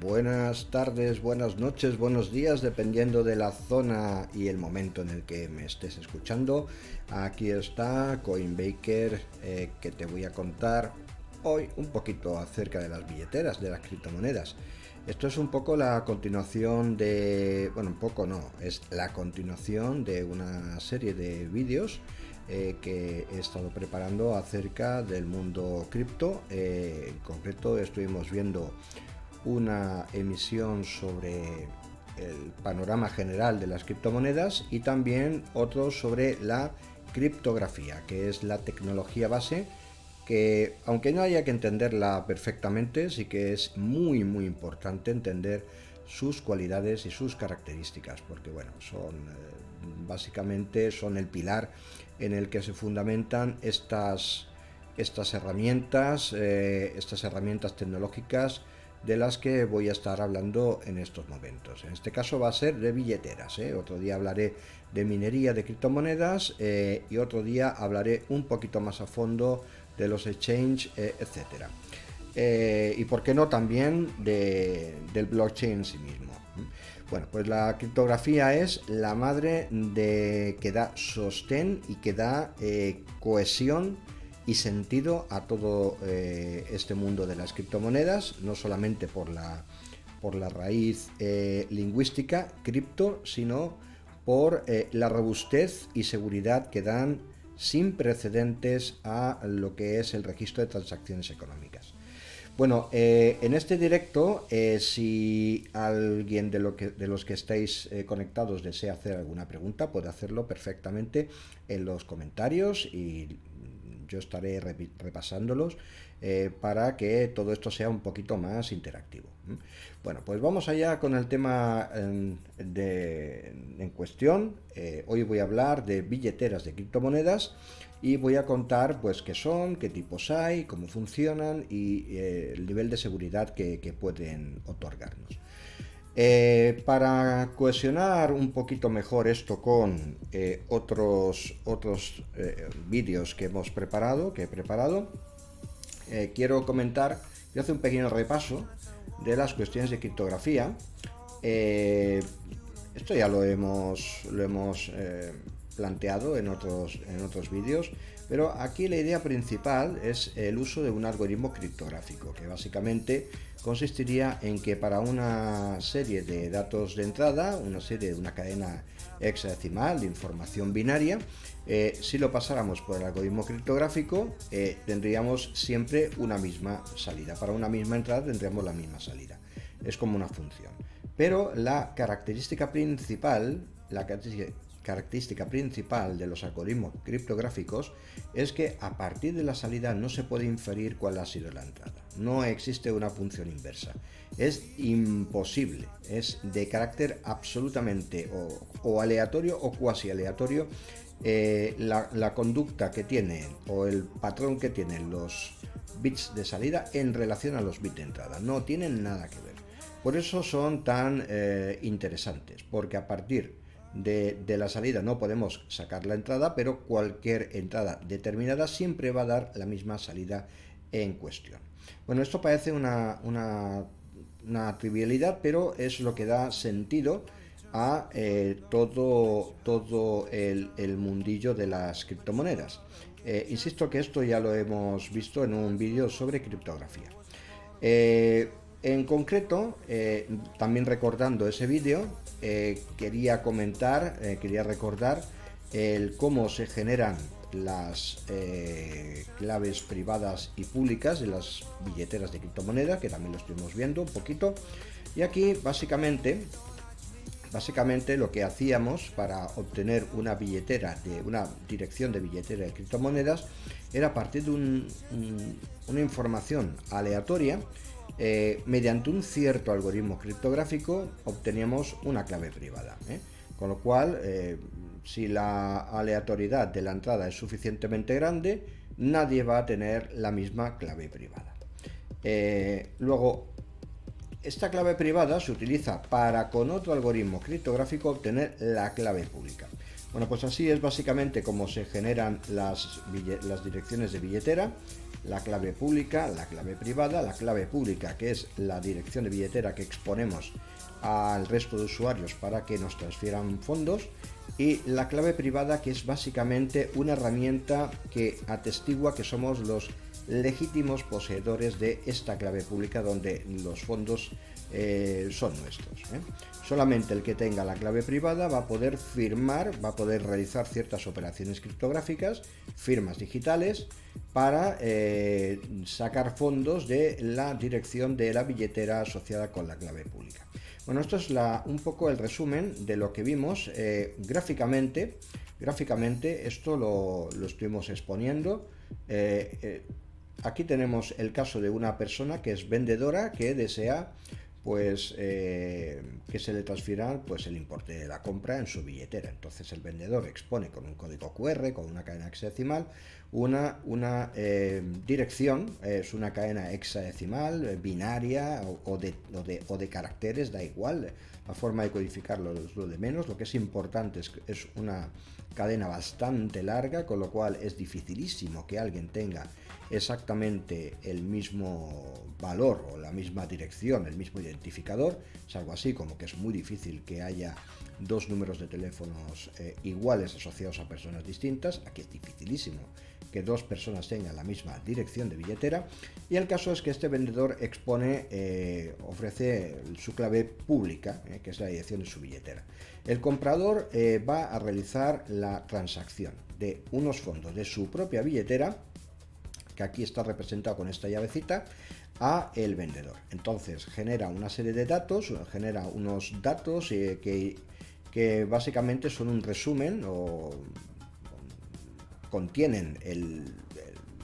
Buenas tardes, buenas noches, buenos días, dependiendo de la zona y el momento en el que me estés escuchando. Aquí está Coinbaker, que te voy a contar hoy un poquito acerca de las billeteras, de las criptomonedas. Esto es un poco la continuación de, bueno, un poco no, es la continuación de una serie de vídeos que he estado preparando acerca del mundo cripto. En concreto estuvimos viendo una emisión sobre el panorama general de las criptomonedas y también otro sobre la criptografía, que es la tecnología base que, aunque no haya que entenderla perfectamente, sí que es muy importante entender sus cualidades y sus características, porque bueno, son básicamente son el pilar en el que se fundamentan estas herramientas, estas herramientas tecnológicas de las que voy a estar hablando en estos momentos. En este caso va a ser de billeteras, otro día hablaré de minería de criptomonedas y otro día hablaré un poquito más a fondo de los exchange, etcétera. Y por qué no también del blockchain en sí mismo. Bueno, pues la criptografía es la madre que da sostén y que da cohesión y sentido a todo este mundo de las criptomonedas, no solamente por la raíz lingüística cripto, sino por la robustez y seguridad que dan sin precedentes a lo que es el registro de transacciones económicas. Bueno, en este directo, si alguien de los que estáis conectados desea hacer alguna pregunta, puede hacerlo perfectamente en los comentarios y yo estaré repasándolos para que todo esto sea un poquito más interactivo. Bueno, pues vamos allá con el tema en cuestión. Hoy voy a hablar de billeteras de criptomonedas y voy a contar pues qué son, qué tipos hay, cómo funcionan y el nivel de seguridad que pueden otorgarnos. Para cohesionar un poquito mejor esto con otros vídeos que he preparado, quiero comentar, yo hacer un pequeño repaso de las cuestiones de criptografía. Esto ya lo hemos planteado en otros vídeos, pero aquí la idea principal es el uso de un algoritmo criptográfico, que básicamente consistiría en que para una serie de datos de entrada, una cadena hexadecimal de información binaria, si lo pasáramos por el algoritmo criptográfico, tendríamos siempre una misma salida. Para una misma entrada tendríamos la misma salida. Es como una función. Pero la característica principal de los algoritmos criptográficos es que a partir de la salida no se puede inferir cuál ha sido la entrada. No existe una función inversa. Es imposible. Es de carácter absolutamente o aleatorio o cuasi aleatorio la conducta que tienen o el patrón que tienen los bits de salida en relación a los bits de entrada. No tienen nada que ver. Por eso son tan interesantes, porque a partir de la salida no podemos sacar la entrada, pero cualquier entrada determinada siempre va a dar la misma salida en cuestión. Bueno, esto parece una trivialidad, pero es lo que da sentido a todo el mundillo de las criptomonedas. Insisto que esto ya lo hemos visto en un vídeo sobre criptografía. En concreto, también recordando ese vídeo, quería recordar cómo se generan las claves privadas y públicas de las billeteras de criptomoneda, que también lo estuvimos viendo un poquito. Y aquí básicamente lo que hacíamos para obtener una dirección de billetera de criptomonedas era a partir de una información aleatoria. Mediante un cierto algoritmo criptográfico obteníamos una clave privada, con lo cual si la aleatoriedad de la entrada es suficientemente grande, nadie va a tener la misma clave privada. Luego, esta clave privada se utiliza para, con otro algoritmo criptográfico, obtener la clave pública. Bueno, pues así es básicamente como se generan las direcciones de billetera. la clave pública, la clave privada, la clave pública, que es la dirección de billetera que exponemos al resto de usuarios para que nos transfieran fondos, y la clave privada, que es básicamente una herramienta que atestigua que somos los legítimos poseedores de esta clave pública, donde los fondos son nuestros. Solamente el que tenga la clave privada va a poder firmar, va a poder realizar ciertas operaciones criptográficas, firmas digitales, para sacar fondos de la dirección de la billetera asociada con la clave pública. Bueno, esto es un poco el resumen de lo que vimos gráficamente. Gráficamente esto lo estuvimos exponiendo. Aquí tenemos el caso de una persona que es vendedora, que desea pues que se le transfieran pues el importe de la compra en su billetera. Entonces el vendedor expone con un código QR, con una cadena hexadecimal, una dirección, es una cadena hexadecimal, binaria o de caracteres, da igual, la forma de codificarlo es lo de menos. Lo que es importante es una cadena bastante larga, con lo cual es dificilísimo que alguien tenga exactamente el mismo valor o la misma dirección, el mismo identificador. Es algo así como que es muy difícil que haya dos números de teléfonos iguales asociados a personas distintas. Aquí es dificilísimo que dos personas tengan la misma dirección de billetera, y el caso es que este vendedor ofrece su clave pública, que es la dirección de su billetera. El comprador va a realizar la transacción de unos fondos de su propia billetera, que aquí está representado con esta llavecita, a el vendedor. Entonces genera una serie de datos, genera unos datos que básicamente son un resumen o contienen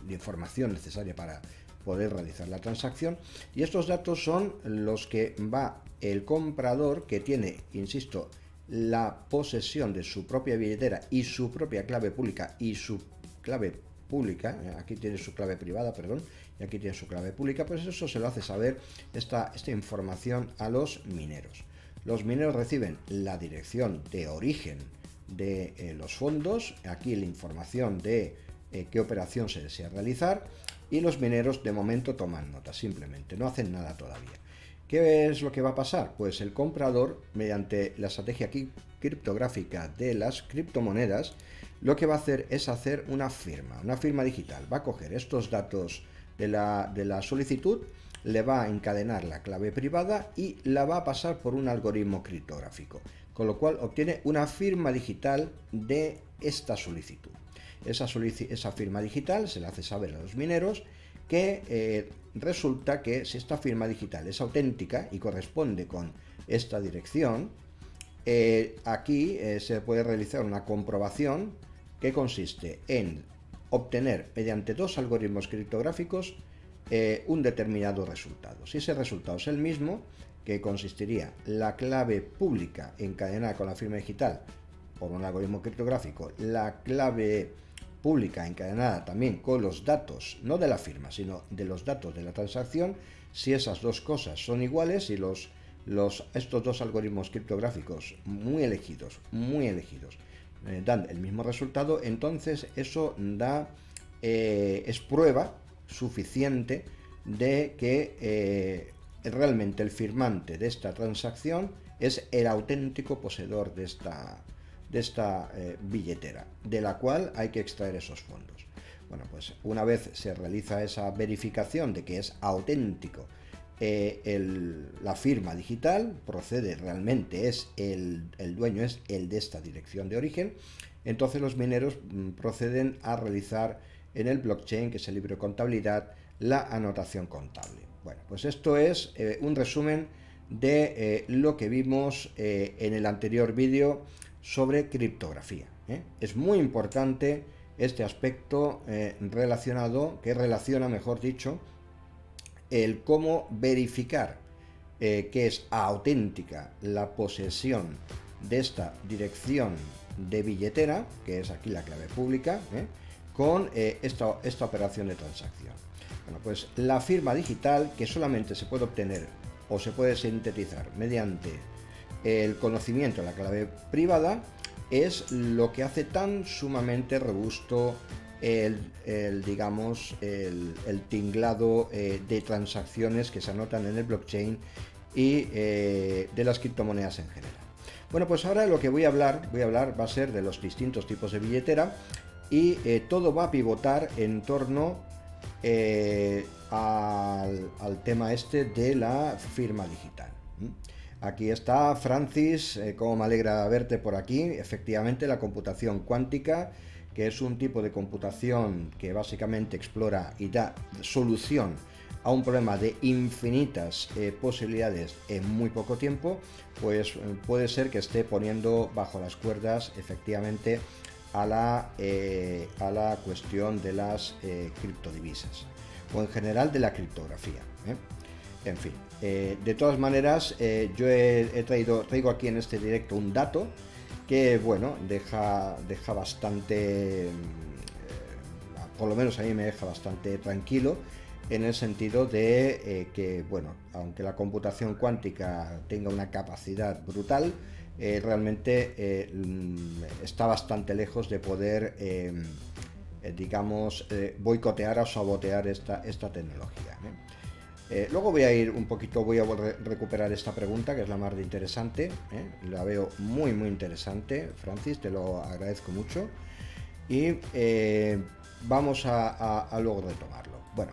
la información necesaria para poder realizar la transacción, y estos datos son los que va el comprador, que tiene, insisto, la posesión de su propia billetera y su propia clave pública y su clave pública, aquí tiene su clave privada, perdón, y aquí tiene su clave pública. Pues eso se lo hace saber esta información a los mineros. Los mineros reciben la dirección de origen de los fondos, aquí la información de qué operación se desea realizar, y los mineros de momento toman nota, simplemente no hacen nada todavía. ¿Qué es lo que va a pasar? Pues el comprador, mediante la estrategia criptográfica de las criptomonedas, lo que va a hacer es hacer una firma digital. Va a coger estos datos de la solicitud, le va a encadenar la clave privada y la va a pasar por un algoritmo criptográfico, con lo cual obtiene una firma digital de esta solicitud. Esa firma digital se le hace saber a los mineros que resulta que si esta firma digital es auténtica y corresponde con esta dirección, aquí se puede realizar una comprobación que consiste en obtener mediante dos algoritmos criptográficos un determinado resultado. Si ese resultado es el mismo, que consistiría la clave pública encadenada con la firma digital por un algoritmo criptográfico, la clave pública encadenada también con los datos, no de la firma, sino de los datos de la transacción, si esas dos cosas son iguales y estos dos algoritmos criptográficos muy elegidos, dan el mismo resultado, entonces eso es prueba suficiente de que realmente el firmante de esta transacción es el auténtico poseedor de esta billetera, de la cual hay que extraer esos fondos. Bueno, pues una vez se realiza esa verificación de que es auténtico, la firma digital procede, realmente el dueño es el de esta dirección de origen, entonces los mineros proceden a realizar en el blockchain, que es el libro de contabilidad, la anotación contable. Bueno, pues esto es un resumen de lo que vimos en el anterior vídeo sobre criptografía. Es muy importante este aspecto que relaciona, mejor dicho, el cómo verificar que es auténtica la posesión de esta dirección de billetera, que es aquí la clave pública, con esta operación de transacción. Bueno, pues la firma digital, que solamente se puede obtener o se puede sintetizar mediante el conocimiento de la clave privada, es lo que hace tan sumamente robusto digamos, el tinglado de transacciones que se anotan en el blockchain y de las criptomonedas en general. Bueno, pues ahora lo que voy a hablar va a ser de los distintos tipos de billetera y todo va a pivotar en torno al tema este de la firma digital. Aquí está Francis, cómo me alegra verte por aquí. Efectivamente, la computación cuántica, que es un tipo de computación que básicamente explora y da solución a un problema de infinitas posibilidades en muy poco tiempo, pues puede ser que esté poniendo bajo las cuerdas efectivamente a la cuestión de las criptodivisas o en general de la criptografía. En fin, de todas maneras, yo traigo aquí en este directo un dato que, bueno, deja bastante, por lo menos a mí me deja bastante tranquilo, en el sentido de que, bueno, aunque la computación cuántica tenga una capacidad brutal, realmente está bastante lejos de poder, digamos, boicotear o sabotear esta tecnología. Luego voy a ir un poquito, voy a recuperar esta pregunta, que es la más interesante. La veo muy interesante, Francis, te lo agradezco mucho. Y vamos a luego retomarlo. Bueno,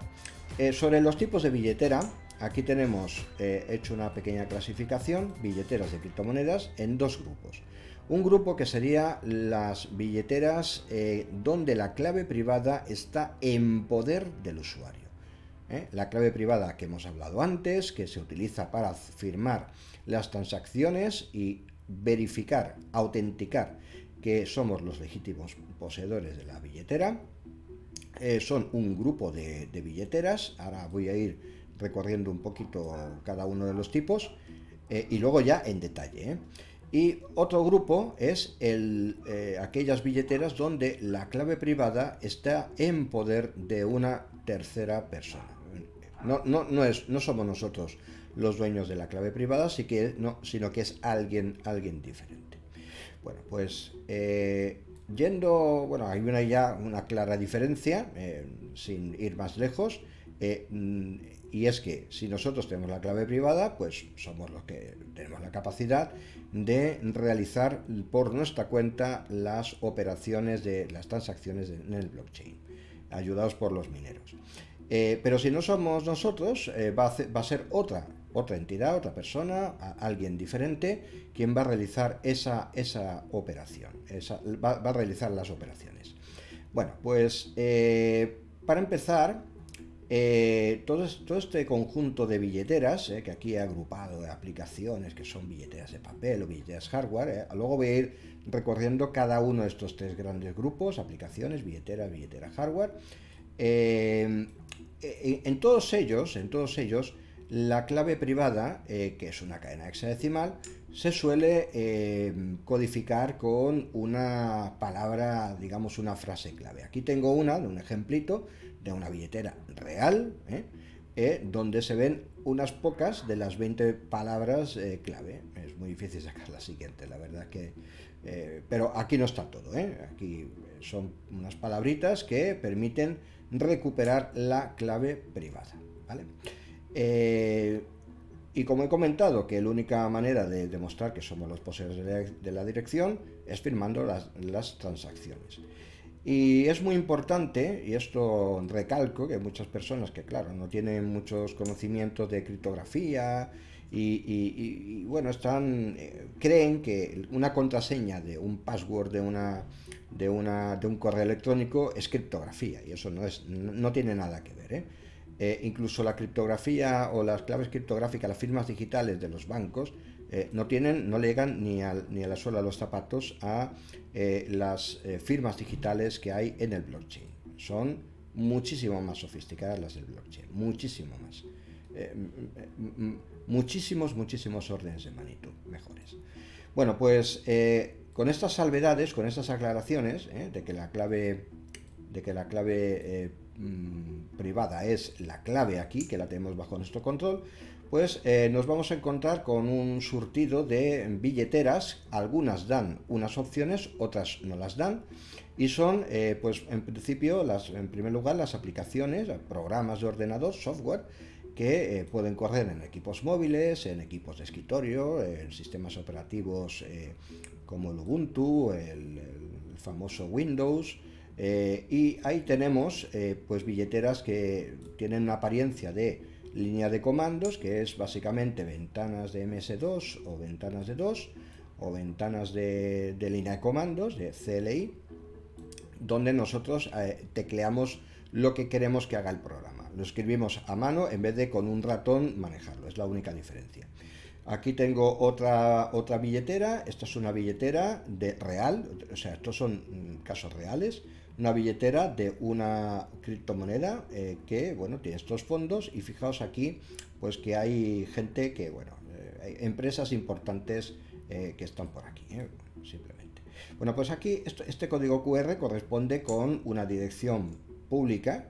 sobre los tipos de billetera, aquí tenemos hecho una pequeña clasificación, billeteras de criptomonedas, en dos grupos. Un grupo que sería las billeteras donde la clave privada está en poder del usuario. La clave privada que hemos hablado antes, que se utiliza para firmar las transacciones y verificar, autenticar que somos los legítimos poseedores de la billetera. Son un grupo de billeteras. Ahora voy a ir recorriendo un poquito cada uno de los tipos y luego ya en detalle. Y otro grupo es aquellas billeteras donde la clave privada está en poder de una tercera persona. No somos nosotros los dueños de la clave privada, sino que es alguien diferente. Bueno, pues hay ya una clara diferencia, sin ir más lejos, y es que si nosotros tenemos la clave privada, pues somos los que tenemos la capacidad de realizar por nuestra cuenta las operaciones de las transacciones en el blockchain, ayudados por los mineros. Pero si no somos nosotros, va a ser otra entidad, otra persona, alguien diferente, quien va a realizar esa operación, va a realizar las operaciones. Bueno, pues para empezar, todo este conjunto de billeteras, que aquí he agrupado de aplicaciones que son billeteras de papel o billeteras hardware, luego voy a ir recorriendo cada uno de estos tres grandes grupos, aplicaciones, billetera hardware. En todos ellos, la clave privada, que es una cadena hexadecimal, se suele codificar con una palabra, digamos una frase clave. Aquí tengo un ejemplito de una billetera real, donde se ven unas pocas de las 20 palabras clave. Es muy difícil sacar la siguiente, la verdad que... pero aquí no está todo, aquí son unas palabritas que permiten recuperar la clave privada, ¿vale? Y como he comentado que la única manera de demostrar que somos los poseedores de la dirección es firmando las transacciones. Y es muy importante, y esto recalco, que hay muchas personas que, claro, no tienen muchos conocimientos de criptografía y bueno, creen que una contraseña de un password de un correo electrónico es criptografía, y eso no tiene nada que ver, incluso la criptografía o las claves criptográficas, las firmas digitales de los bancos, no llegan ni a la suela de los zapatos a las firmas digitales que hay en el blockchain. Son muchísimo más sofisticadas las del blockchain, muchísimo más. Muchísimos órdenes de magnitud mejores. Bueno, pues con estas salvedades, con estas aclaraciones, de que la clave privada es la clave aquí, que la tenemos bajo nuestro control, pues nos vamos a encontrar con un surtido de billeteras. Algunas dan unas opciones, otras no las dan, y son, pues en principio, en primer lugar, las aplicaciones, programas de ordenador, software, que pueden correr en equipos móviles, en equipos de escritorio, en sistemas operativos como el Ubuntu, el famoso Windows. Y ahí tenemos pues billeteras que tienen una apariencia de línea de comandos, que es básicamente ventanas de MS2 o ventanas de DOS o ventanas de línea de comandos, de CLI, donde nosotros tecleamos lo que queremos que haga el programa. Lo escribimos a mano en vez de con un ratón manejarlo, es la única diferencia. Aquí tengo otra billetera. Esta es una billetera real, o sea, estos son casos reales. Una billetera de una criptomoneda que, bueno, tiene estos fondos, y fijaos aquí, pues que hay gente que, bueno, hay empresas importantes que están por aquí, simplemente. Bueno, pues aquí este código QR corresponde con una dirección pública,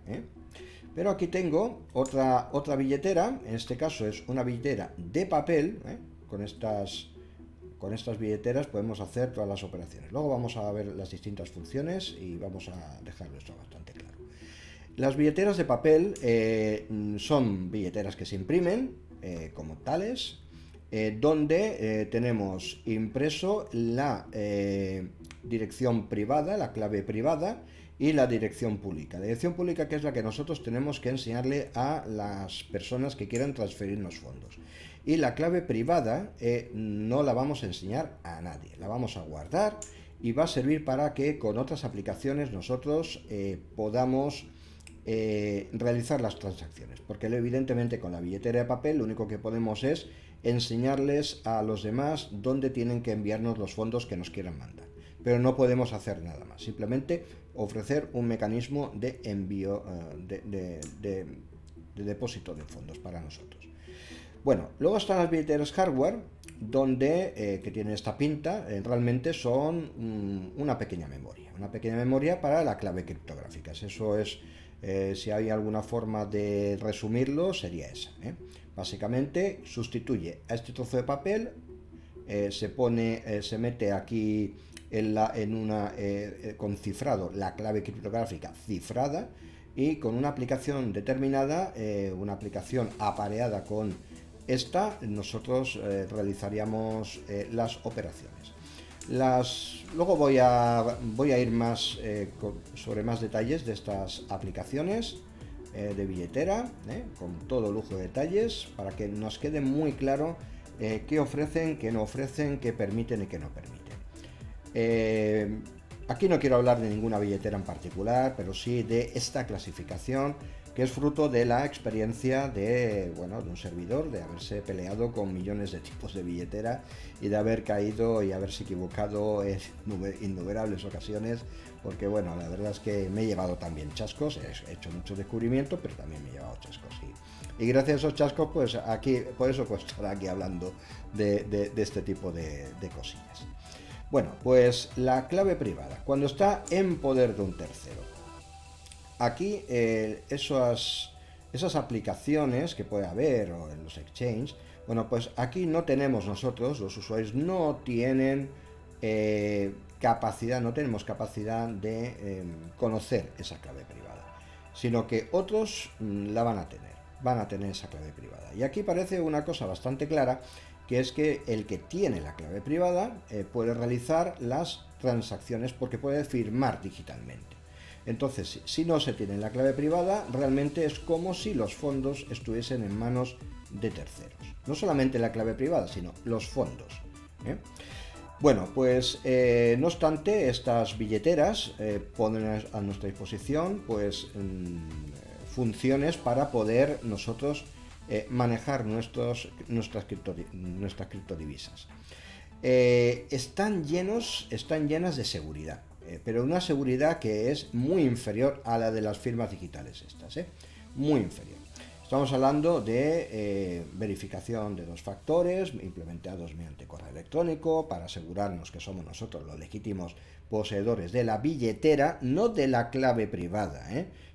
pero aquí tengo otra billetera. En este caso es una billetera de papel. Con estas billeteras podemos hacer todas las operaciones. Luego vamos a ver las distintas funciones y vamos a dejarlo esto bastante claro. Las billeteras de papel son billeteras que se imprimen como tales, donde tenemos impreso la dirección privada, la clave privada, y la dirección pública. La dirección pública, que es la que nosotros tenemos que enseñarle a las personas que quieran transferirnos fondos. Y la clave privada no la vamos a enseñar a nadie, la vamos a guardar, y va a servir para que con otras aplicaciones nosotros podamos realizar las transacciones, porque evidentemente con la billetera de papel lo único que podemos es enseñarles a los demás dónde tienen que enviarnos los fondos que nos quieran mandar, pero no podemos hacer nada más, simplemente ofrecer un mecanismo de envío, de depósito de fondos para nosotros. Bueno, luego están las billeteras hardware, donde, que tienen esta pinta, realmente son una pequeña memoria para la clave criptográfica. Eso es, si hay alguna forma de resumirlo, sería esa. Básicamente sustituye a este trozo de papel, se mete aquí con cifrado, la clave criptográfica cifrada, y con una aplicación determinada, una aplicación apareada con esta, nosotros realizaríamos las operaciones. Luego voy a ir más sobre más detalles de estas aplicaciones de billetera, con todo lujo de detalles, para que nos quede muy claro qué ofrecen, qué no ofrecen, qué permiten y qué no permiten. Aquí no quiero hablar de ninguna billetera en particular, pero sí de esta clasificación, que es fruto de la experiencia de un servidor, de haberse peleado con millones de tipos de billetera y de haber caído y haberse equivocado en innumerables ocasiones, porque bueno, la verdad es que me he llevado también chascos, he hecho muchos descubrimientos, pero también me he llevado chascos. Y gracias a esos chascos, pues aquí, por eso puedo estar aquí hablando de este tipo de cosillas. Bueno, pues la clave privada, cuando está en poder de un tercero. Aquí esas aplicaciones que puede haber, o en los exchanges, bueno, pues aquí no tenemos nosotros, los usuarios no tienen capacidad de conocer esa clave privada, sino que otros la van a tener esa clave privada. Y aquí parece una cosa bastante clara, que es que el que tiene la clave privada puede realizar las transacciones, porque puede firmar digitalmente. Entonces, si no se tiene la clave privada, realmente es como si los fondos estuviesen en manos de terceros. No solamente la clave privada, sino los fondos. Bueno, pues no obstante, estas billeteras ponen a nuestra disposición pues funciones para poder nosotros manejar nuestras criptodivisas. Están llenas de seguridad, pero una seguridad que es muy inferior a la de las firmas digitales estas, muy inferior. Estamos hablando de verificación de 2 factores implementados mediante correo electrónico para asegurarnos que somos nosotros los legítimos poseedores de la billetera, no de la clave privada,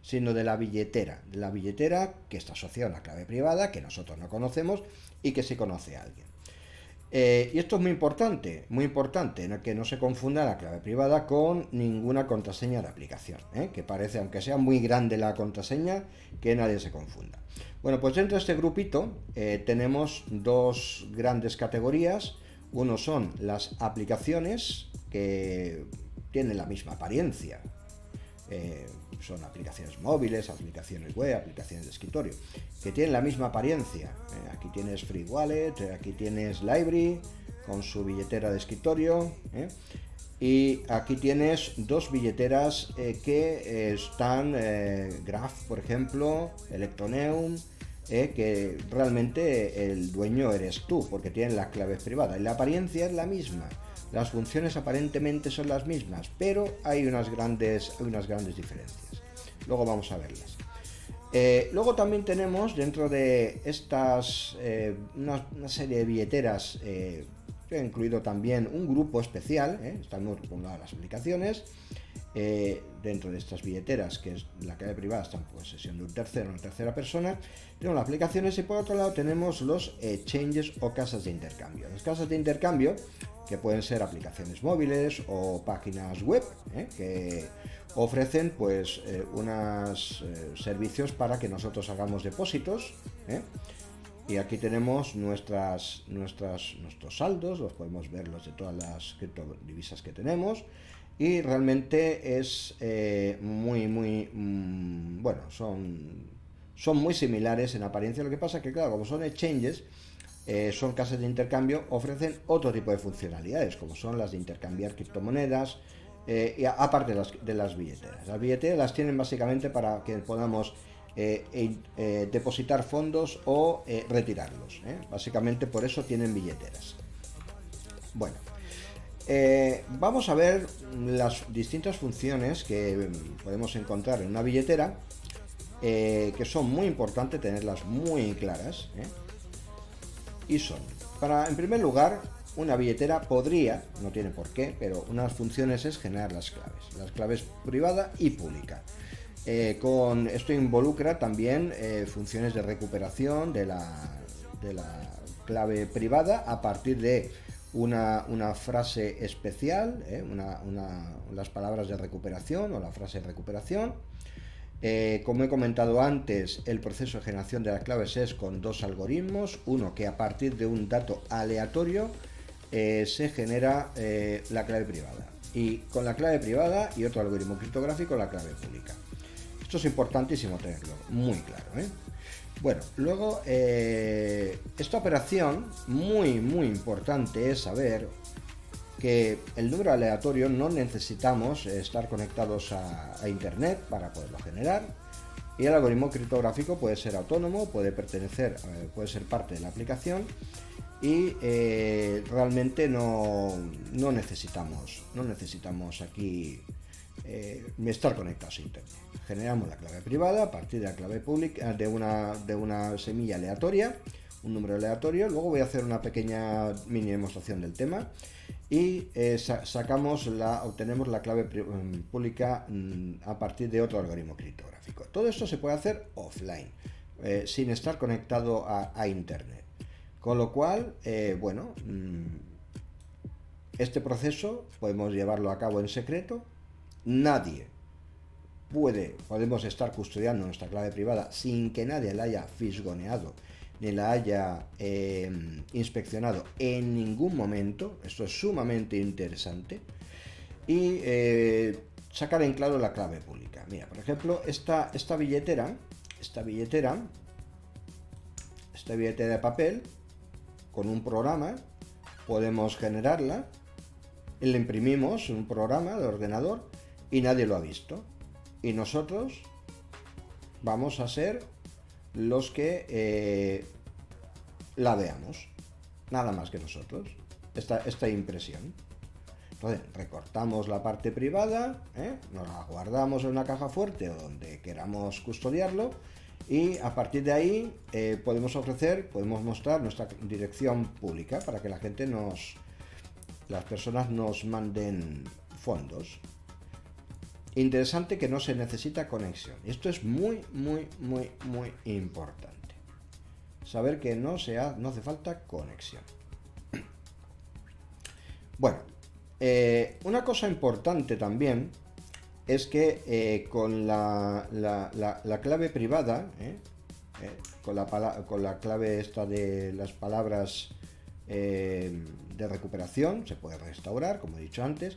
sino de la billetera que está asociada a una clave privada que nosotros no conocemos y que sí conoce a alguien. Y esto es muy importante, que no se confunda la clave privada con ninguna contraseña de aplicación, que parece, aunque sea muy grande la contraseña, que nadie se confunda. Bueno, pues dentro de este grupito tenemos 2 grandes categorías. Uno son las aplicaciones que tienen la misma apariencia. Son aplicaciones móviles, aplicaciones web, aplicaciones de escritorio, que tienen la misma apariencia. Aquí tienes Free Wallet, aquí tienes Library con su billetera de escritorio, y aquí tienes 2 billeteras que están, Graph, por ejemplo, Electroneum, que realmente el dueño eres tú, porque tienen las claves privadas y la apariencia es la misma. Las funciones aparentemente son las mismas, pero hay unas grandes diferencias. Luego vamos a verlas. Luego también tenemos dentro de estas una serie de billeteras, que he incluido también un grupo especial, están muy recomendadas las aplicaciones. Dentro de estas billeteras, que es la clave privada, está en posesión de un tercero, una tercera persona. Tenemos las aplicaciones y por otro lado tenemos los exchanges o casas de intercambio. Las casas de intercambio, que pueden ser aplicaciones móviles o páginas web, que ofrecen pues unos servicios para que nosotros hagamos depósitos, y aquí tenemos nuestros saldos, los podemos ver, los de todas las criptodivisas que tenemos, y realmente es bueno, son muy similares en apariencia. Lo que pasa es que, claro, como son exchanges, son casas de intercambio, ofrecen otro tipo de funcionalidades, como son las de intercambiar criptomonedas, y aparte de las billeteras. Las billeteras las tienen básicamente para que podamos depositar fondos o retirarlos. Básicamente por eso tienen billeteras. Bueno, vamos a ver las distintas funciones que podemos encontrar en una billetera, que son muy importantes tenerlas muy claras, y son, en primer lugar, una billetera podría, no tiene por qué, pero una de las funciones es generar las claves privada y pública. Con esto involucra también funciones de recuperación de la clave privada a partir de una frase especial, las palabras de recuperación o la frase de recuperación. Como he comentado antes, el proceso de generación de las claves es con 2 algoritmos. Uno que a partir de un dato aleatorio se genera la clave privada, y con la clave privada y otro algoritmo criptográfico la clave pública. Esto es importantísimo tenerlo muy claro, Bueno, luego esta operación, muy importante es saber que el número aleatorio no necesitamos estar conectados a internet para poderlo generar, y el algoritmo criptográfico puede ser autónomo, puede ser parte de la aplicación, y realmente no necesitamos aquí estar conectados a internet. Generamos la clave privada a partir de la clave pública de una semilla aleatoria, un número aleatorio. Luego voy a hacer una pequeña mini demostración del tema, y obtenemos la clave pública a partir de otro algoritmo criptográfico. Todo esto se puede hacer offline, sin estar conectado a internet, con lo cual este proceso podemos llevarlo a cabo en secreto. Podemos estar custodiando nuestra clave privada sin que nadie la haya fisgoneado ni la haya inspeccionado en ningún momento. Esto es sumamente interesante. Y sacar en claro la clave pública. Mira, por ejemplo, esta billetera de papel, con un programa podemos generarla, le imprimimos un programa de ordenador y nadie lo ha visto, y nosotros vamos a ser los que la veamos, nada más que nosotros, esta impresión. Entonces recortamos la parte privada, nos la guardamos en una caja fuerte o donde queramos custodiarlo, Y a partir de ahí podemos mostrar nuestra dirección pública para que las personas nos manden fondos. Interesante que no se necesita conexión. Esto es muy, muy, muy, muy importante. Saber que no hace falta conexión. Bueno, una cosa importante también es que con la clave privada, con la clave esta de las palabras de recuperación, se puede restaurar, como he dicho antes,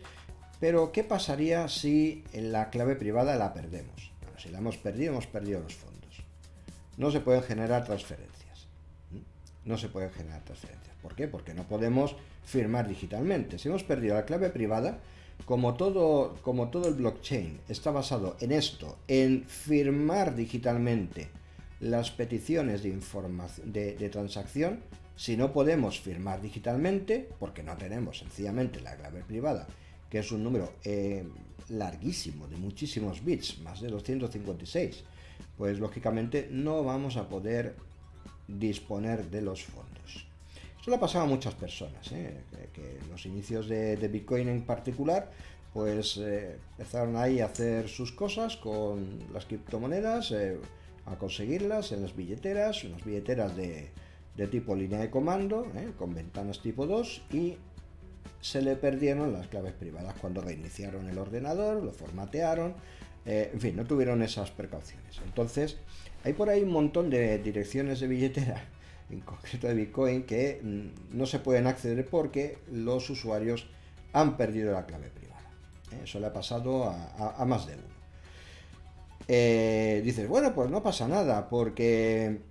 pero ¿qué pasaría si la clave privada la perdemos? Bueno, si la hemos perdido los fondos. No se pueden generar transferencias. No se pueden generar transferencias. ¿Por qué? Porque no podemos firmar digitalmente. Si hemos perdido la clave privada, como todo el blockchain está basado en esto, en firmar digitalmente las peticiones de información de transacción, si no podemos firmar digitalmente, porque no tenemos sencillamente la clave privada, que es un número larguísimo, de muchísimos bits, más de 256, pues lógicamente no vamos a poder disponer de los fondos. Esto le ha pasado a muchas personas, que en los inicios de Bitcoin en particular, pues empezaron ahí a hacer sus cosas con las criptomonedas, a conseguirlas en las billeteras, unas billeteras de tipo línea de comando, con ventanas tipo 2, y se le perdieron las claves privadas cuando reiniciaron el ordenador, lo formatearon, en fin, no tuvieron esas precauciones. Entonces, hay por ahí un montón de direcciones de billetera, en concreto de Bitcoin, que no se pueden acceder porque los usuarios han perdido la clave privada. Eso le ha pasado a más de uno. Dices, bueno, pues no pasa nada, porque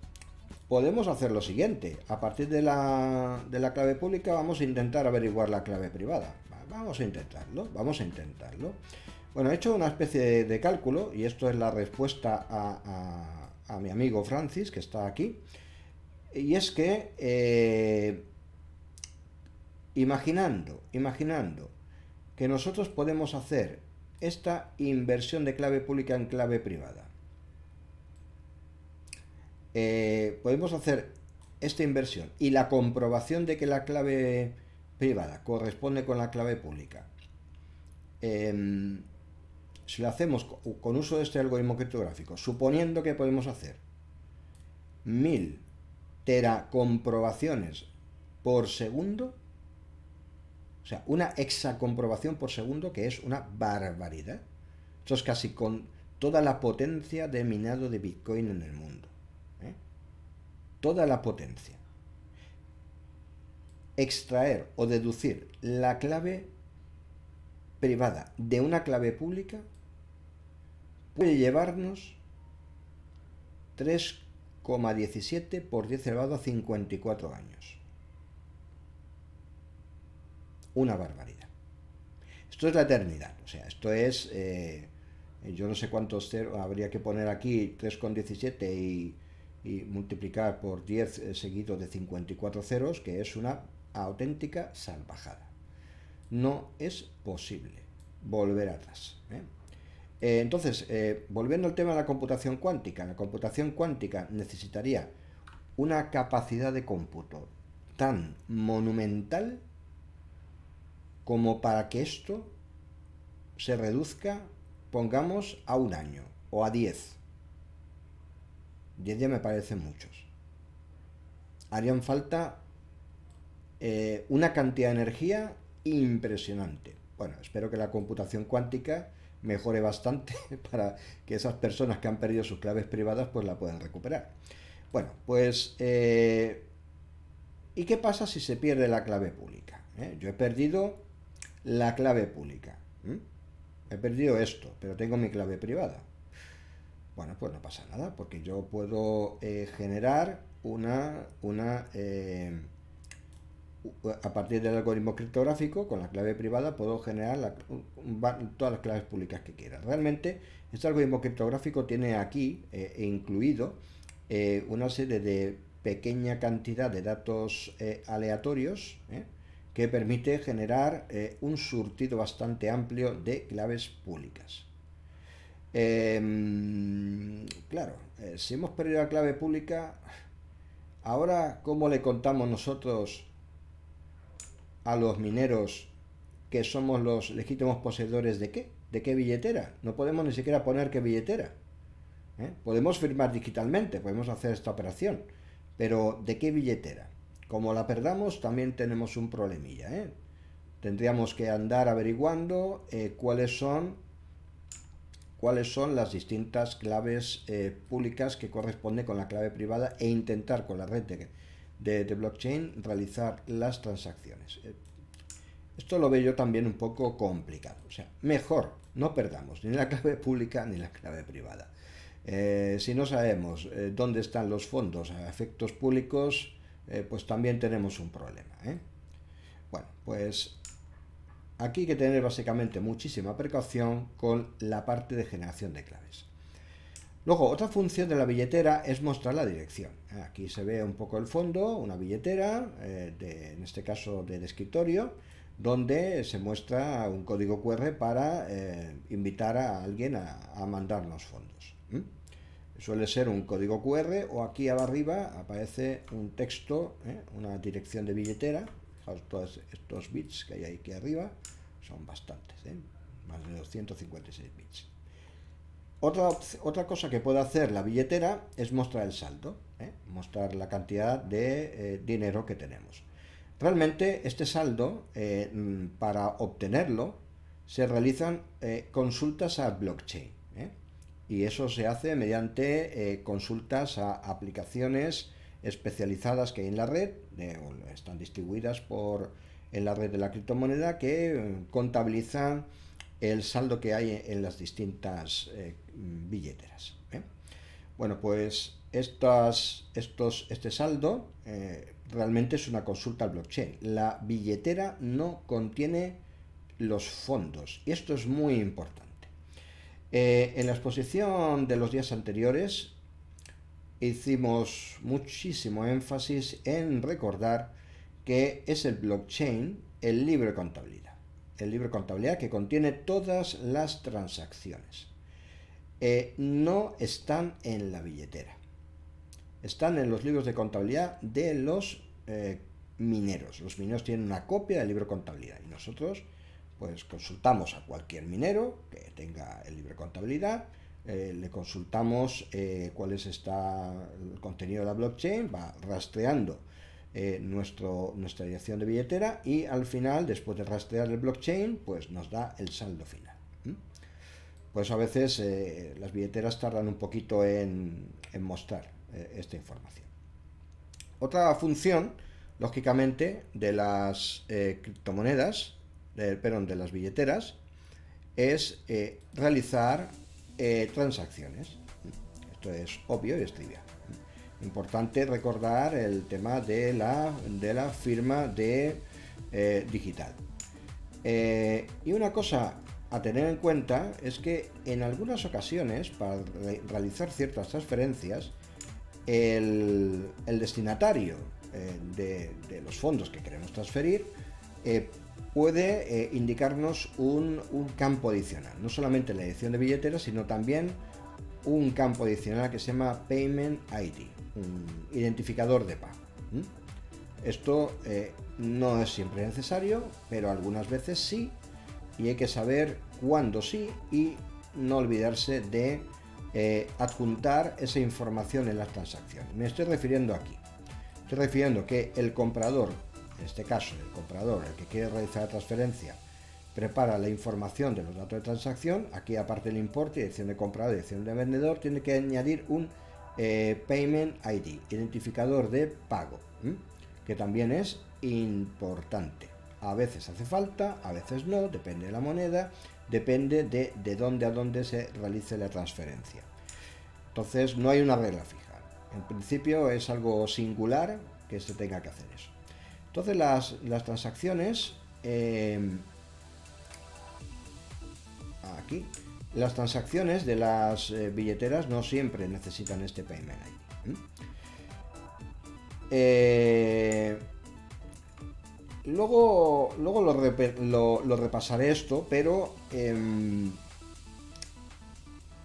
podemos hacer lo siguiente. A partir de la clave pública vamos a intentar averiguar la clave privada. Vamos a intentarlo. Bueno, he hecho una especie de cálculo, y esto es la respuesta a mi amigo Francis, que está aquí. Y es que imaginando que nosotros podemos hacer esta inversión de clave pública en clave privada, podemos hacer esta inversión y la comprobación de que la clave privada corresponde con la clave pública, si lo hacemos con uso de este algoritmo criptográfico, suponiendo que podemos hacer 1000 teracomprobaciones por segundo, o sea, una hexacomprobación por segundo, que es una barbaridad. Esto es casi con toda la potencia de minado de Bitcoin en el mundo. Toda la potencia. Extraer o deducir la clave privada de una clave pública puede llevarnos 3,17 por 10 elevado a 54 años. Una barbaridad. Esto es la eternidad. O sea, esto es... yo no sé cuántos ceros habría que poner aquí, 3,17 y multiplicar por 10 seguido de 54 ceros, que es una auténtica salvajada. No es posible volver atrás. Entonces, volviendo al tema de la computación cuántica, la computación cuántica necesitaría una capacidad de cómputo tan monumental como para que esto se reduzca, pongamos, a un año o a 10. 10 ya me parecen muchos. Harían falta una cantidad de energía impresionante. Bueno, espero que la computación cuántica mejore bastante para que esas personas que han perdido sus claves privadas pues la puedan recuperar. Bueno, pues ¿y qué pasa si se pierde la clave pública? Yo he perdido la clave pública. He perdido esto, pero tengo mi clave privada. Bueno, pues no pasa nada, porque yo puedo generar a partir del algoritmo criptográfico, con la clave privada, puedo generar todas las claves públicas que quiera. Realmente, este algoritmo criptográfico tiene aquí incluido una serie de pequeña cantidad de datos aleatorios, que permite generar un surtido bastante amplio de claves públicas. Claro, si hemos perdido la clave pública, ahora ¿cómo le contamos nosotros a los mineros que somos los legítimos poseedores de qué? ¿De qué billetera? No podemos ni siquiera poner qué billetera. Podemos firmar digitalmente, podemos hacer esta operación, pero ¿de qué billetera? Como la perdamos, también tenemos un problemilla. Tendríamos que andar averiguando cuáles son las distintas claves públicas que corresponden con la clave privada e intentar con la red de blockchain realizar las transacciones. Esto lo veo yo también un poco complicado. O sea, mejor no perdamos ni la clave pública ni la clave privada. Si no sabemos dónde están los fondos a efectos públicos, pues también tenemos un problema. Bueno, pues aquí hay que tener básicamente muchísima precaución con la parte de generación de claves. Luego, otra función de la billetera es mostrar la dirección. Aquí se ve un poco el fondo, una billetera, en este caso del escritorio, donde se muestra un código QR para invitar a alguien a mandarnos fondos. Suele ser un código QR o aquí arriba aparece un texto, una dirección de billetera. Todos estos bits que hay aquí arriba son bastantes, más de 256 bits. Otra cosa que puede hacer la billetera es mostrar el saldo, mostrar la cantidad de dinero que tenemos. Realmente este saldo, para obtenerlo, se realizan consultas a blockchain, y eso se hace mediante consultas a aplicaciones especializadas que hay en la red, están distribuidas en la red de la criptomoneda, que contabilizan el saldo que hay en las distintas billeteras. Bueno, pues este saldo realmente es una consulta al blockchain. La billetera no contiene los fondos y esto es muy importante. En la exposición de los días anteriores hicimos muchísimo énfasis en recordar que es el blockchain el libro de contabilidad. El libro de contabilidad que contiene todas las transacciones. No están en la billetera. Están en los libros de contabilidad de los mineros. Los mineros tienen una copia del libro de contabilidad y nosotros pues consultamos a cualquier minero que tenga el libro de contabilidad, le consultamos cuál es el contenido de la blockchain, va rastreando nuestra dirección de billetera y al final, después de rastrear el blockchain, pues nos da el saldo final. Pues a veces las billeteras tardan un poquito en mostrar esta información. Otra función, lógicamente, de las criptomonedas, de las billeteras, es realizar transacciones. Esto es obvio y es trivial. Importante recordar el tema de la firma digital. Y una cosa a tener en cuenta es que en algunas ocasiones, para realizar ciertas transferencias, el destinatario de los fondos que queremos transferir puede indicarnos un campo adicional, no solamente la dirección de billetera, sino también un campo adicional que se llama Payment ID, un identificador de pago. Esto no es siempre necesario, pero algunas veces sí, y hay que saber cuándo sí y no olvidarse de adjuntar esa información en las transacciones. Me estoy refiriendo aquí. Estoy refiriendo que el comprador, en este caso el comprador, el que quiere realizar la transferencia, prepara la información de los datos de transacción. Aquí, aparte del importe, dirección de comprador, dirección de vendedor, tiene que añadir un Payment ID, identificador de pago, que también es importante. A veces hace falta, a veces no, depende de la moneda, depende de dónde a dónde se realice la transferencia. Entonces no hay una regla fija. En principio es algo singular que se tenga que hacer eso. Entonces las transacciones, aquí, las transacciones de las billeteras no siempre necesitan este Payment ID. Luego lo repasaré esto, pero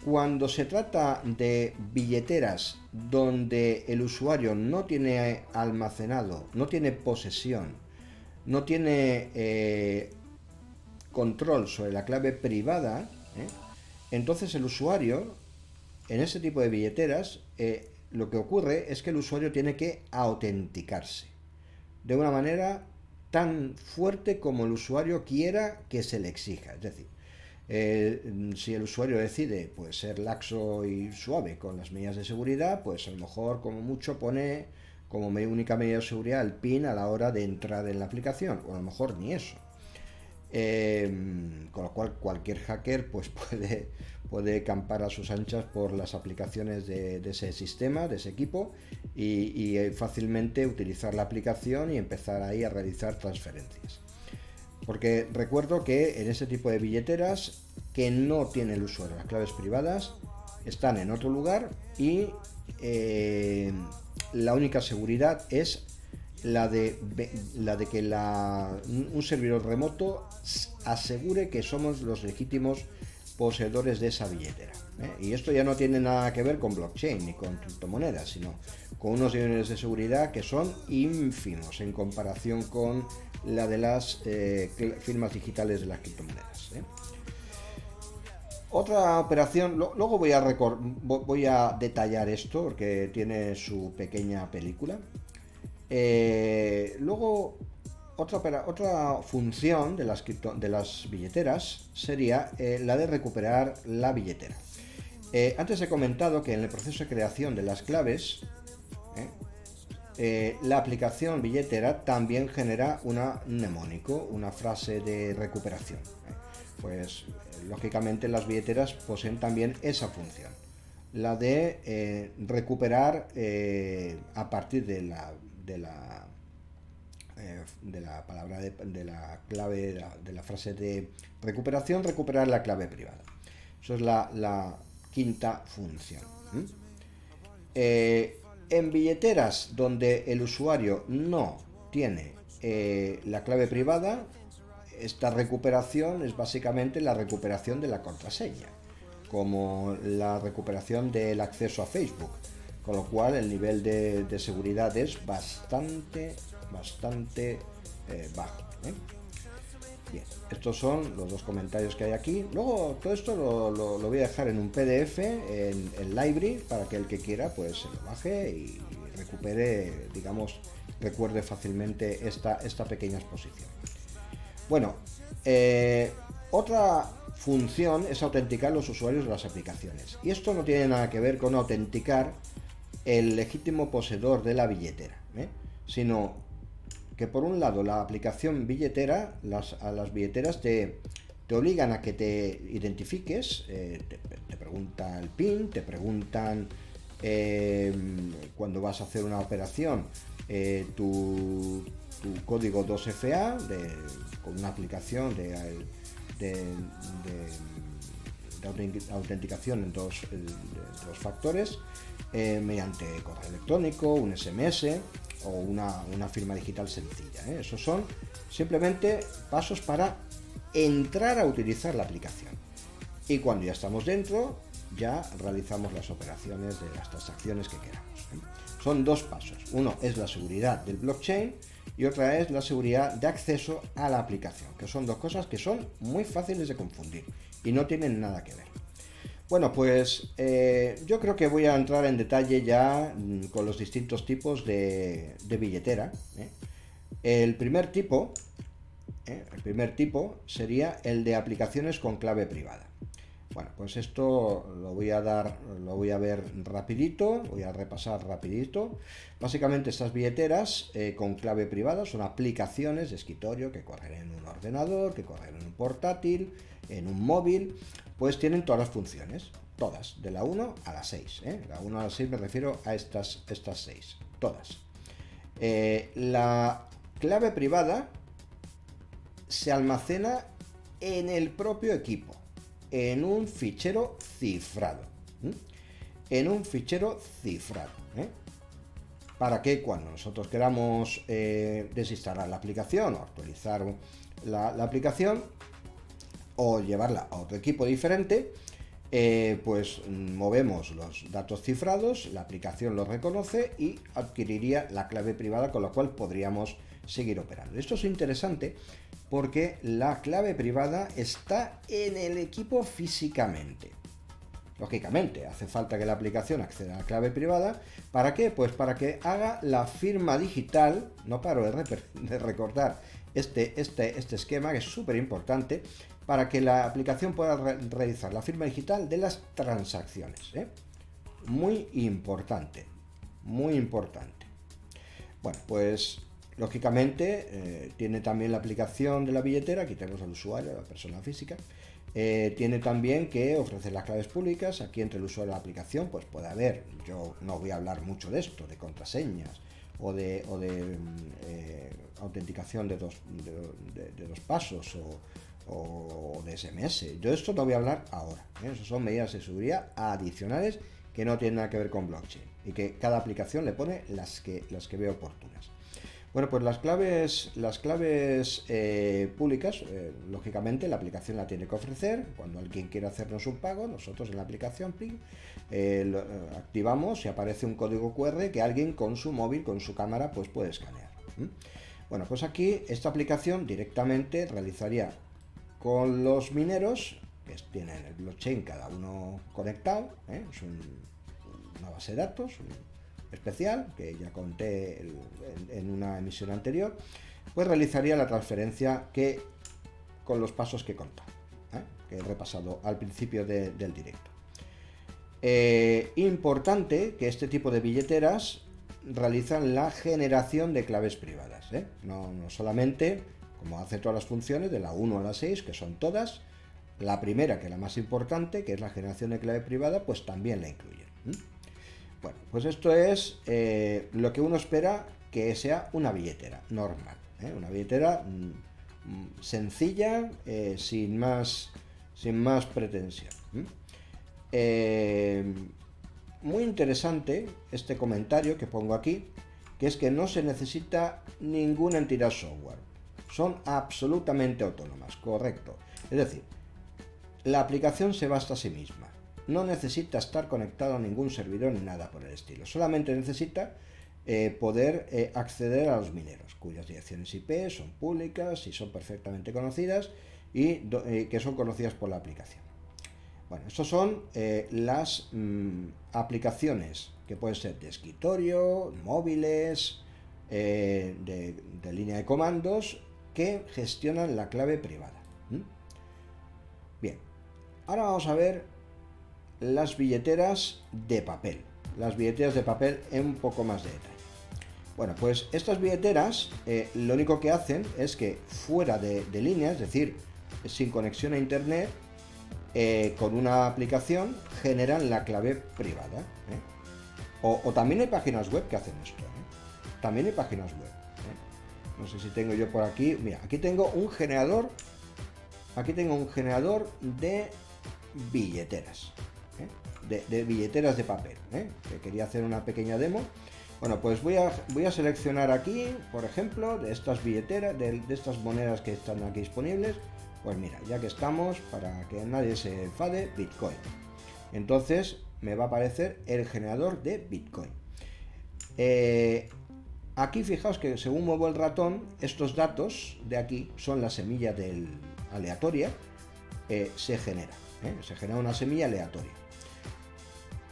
cuando se trata de billeteras donde el usuario no tiene almacenado, no tiene posesión, no tiene control sobre la clave privada, entonces el usuario, en ese tipo de billeteras, lo que ocurre es que el usuario tiene que autenticarse de una manera tan fuerte como el usuario quiera que se le exija. Es decir, si el usuario decide pues ser laxo y suave con las medidas de seguridad, pues a lo mejor como mucho pone como única medida de seguridad el PIN a la hora de entrar en la aplicación, o a lo mejor ni eso. Con lo cual cualquier hacker pues puede campar a sus anchas por las aplicaciones de ese sistema, de ese equipo, y fácilmente utilizar la aplicación y empezar ahí a realizar transferencias. Porque recuerdo que en ese tipo de billeteras que no tiene el usuario las claves privadas, están en otro lugar y la única seguridad es la de que un servidor remoto asegure que somos los legítimos poseedores de esa billetera. Y esto ya no tiene nada que ver con blockchain ni con criptomonedas, sino con unos niveles de seguridad que son ínfimos en comparación con la de las firmas digitales de las criptomonedas. Otra operación, luego voy a detallar esto porque tiene su pequeña película. Luego, otra función de las billeteras sería la de recuperar la billetera. Antes he comentado que en el proceso de creación de las claves, la aplicación billetera también genera un mnemónico, una frase de recuperación. Pues lógicamente las billeteras poseen también esa función, la de recuperar a partir de la palabra de la clave, de la frase de recuperación, recuperar la clave privada. Eso es la quinta función. En billeteras donde el usuario no tiene la clave privada, esta recuperación es básicamente la recuperación de la contraseña, como la recuperación del acceso a Facebook, con lo cual el nivel de seguridad es bastante bajo. Bien, estos son los dos comentarios que hay aquí. Luego todo esto lo voy a dejar en un PDF en Library para que el que quiera pues se lo baje y recupere, digamos, recuerde fácilmente esta pequeña exposición. Bueno, otra función es autenticar los usuarios de las aplicaciones, y esto no tiene nada que ver con autenticar el legítimo poseedor de la billetera, sino que por un lado la aplicación billetera, a las billeteras te obligan a que te identifiques, te preguntan el PIN, te preguntan cuando vas a hacer una operación tu código 2FA con una aplicación de autenticación en dos factores, mediante correo electrónico, un SMS o una firma digital sencilla. Esos son simplemente pasos para entrar a utilizar la aplicación, y cuando ya estamos dentro ya realizamos las operaciones de las transacciones que queramos. Son dos pasos: uno es la seguridad del blockchain y otra es la seguridad de acceso a la aplicación, que son dos cosas que son muy fáciles de confundir y no tienen nada que ver. Bueno, pues yo creo que voy a entrar en detalle ya con los distintos tipos de billetera. El primer tipo sería el de aplicaciones con clave privada. Bueno, pues esto lo voy a ver rapidito, voy a repasar rapidito. Básicamente estas billeteras con clave privada son aplicaciones de escritorio que corren en un ordenador, que corren en un portátil, en un móvil, pues tienen todas las funciones, todas, de la 1 a la 6. La 1 a la 6 me refiero a estas 6, todas. La clave privada se almacena en el propio equipo, en un fichero cifrado. Para que cuando nosotros queramos desinstalar la aplicación o actualizar la aplicación o llevarla a otro equipo diferente, pues movemos los datos cifrados, la aplicación los reconoce y adquiriría la clave privada, con la cual podríamos seguir operando. Esto es interesante porque la clave privada está en el equipo físicamente. Lógicamente, hace falta que la aplicación acceda a la clave privada. ¿Para qué? Pues para que haga la firma digital. No paro de recordar este esquema, que es súper importante, para que la aplicación pueda realizar la firma digital de las transacciones. Muy importante, muy importante. Bueno, pues lógicamente tiene también la aplicación de la billetera. Aquí tenemos al usuario, a la persona física. Tiene también que ofrecer las claves públicas. Aquí entre el usuario y la aplicación pues puede haber, yo no voy a hablar mucho de esto, de contraseñas o de autenticación de dos pasos o de SMS. Yo de esto no voy a hablar ahora. Esas son medidas de seguridad adicionales que no tienen nada que ver con blockchain y que cada aplicación le pone las que ve oportunas. Bueno, pues las claves públicas, lógicamente la aplicación la tiene que ofrecer. Cuando alguien quiere hacernos un pago, nosotros en la aplicación activamos y aparece un código QR que alguien con su móvil, con su cámara, pues puede escanear. Bueno, pues aquí esta aplicación directamente realizaría con los mineros, que tienen el blockchain cada uno conectado, es una base de datos especial, que ya conté en una emisión anterior, pues realizaría la transferencia con los pasos que he contado, que he repasado al principio del directo. Importante que este tipo de billeteras realizan la generación de claves privadas, no solamente, como hace todas las funciones, de la 1 a la 6, que son todas. La primera, que es la más importante, que es la generación de clave privada, pues también la incluyen. Bueno, pues esto es lo que uno espera que sea una billetera normal, una billetera sencilla, sin más pretensión. Muy interesante este comentario que pongo aquí, que es que no se necesita ninguna entidad software, son absolutamente autónomas, correcto. Es decir, la aplicación se basta a sí misma. No necesita estar conectado a ningún servidor ni nada por el estilo. Solamente necesita poder acceder a los mineros, cuyas direcciones IP son públicas y son perfectamente conocidas y que son conocidas por la aplicación. Bueno, estas son las aplicaciones que pueden ser de escritorio, móviles, de línea de comandos, que gestionan la clave privada. Bien, ahora vamos a ver las billeteras de papel. Las billeteras de papel en un poco más de detalle. Bueno, pues estas billeteras lo único que hacen es que fuera de línea, es decir, sin conexión a internet, con una aplicación generan la clave privada. O también hay páginas web que hacen esto. También hay páginas web. No sé si tengo yo por aquí. Mira, aquí tengo un generador. Aquí tengo un generador de billeteras. De billeteras de papel, que quería hacer una pequeña demo. Bueno, pues voy a seleccionar aquí, por ejemplo, de estas billeteras, de estas monedas que están aquí disponibles. Pues mira, ya que estamos, para que nadie se enfade, Bitcoin. Entonces me va a aparecer el generador de Bitcoin. Aquí fijaos que según muevo el ratón, estos datos de aquí son la semilla aleatoria. Se genera una semilla aleatoria.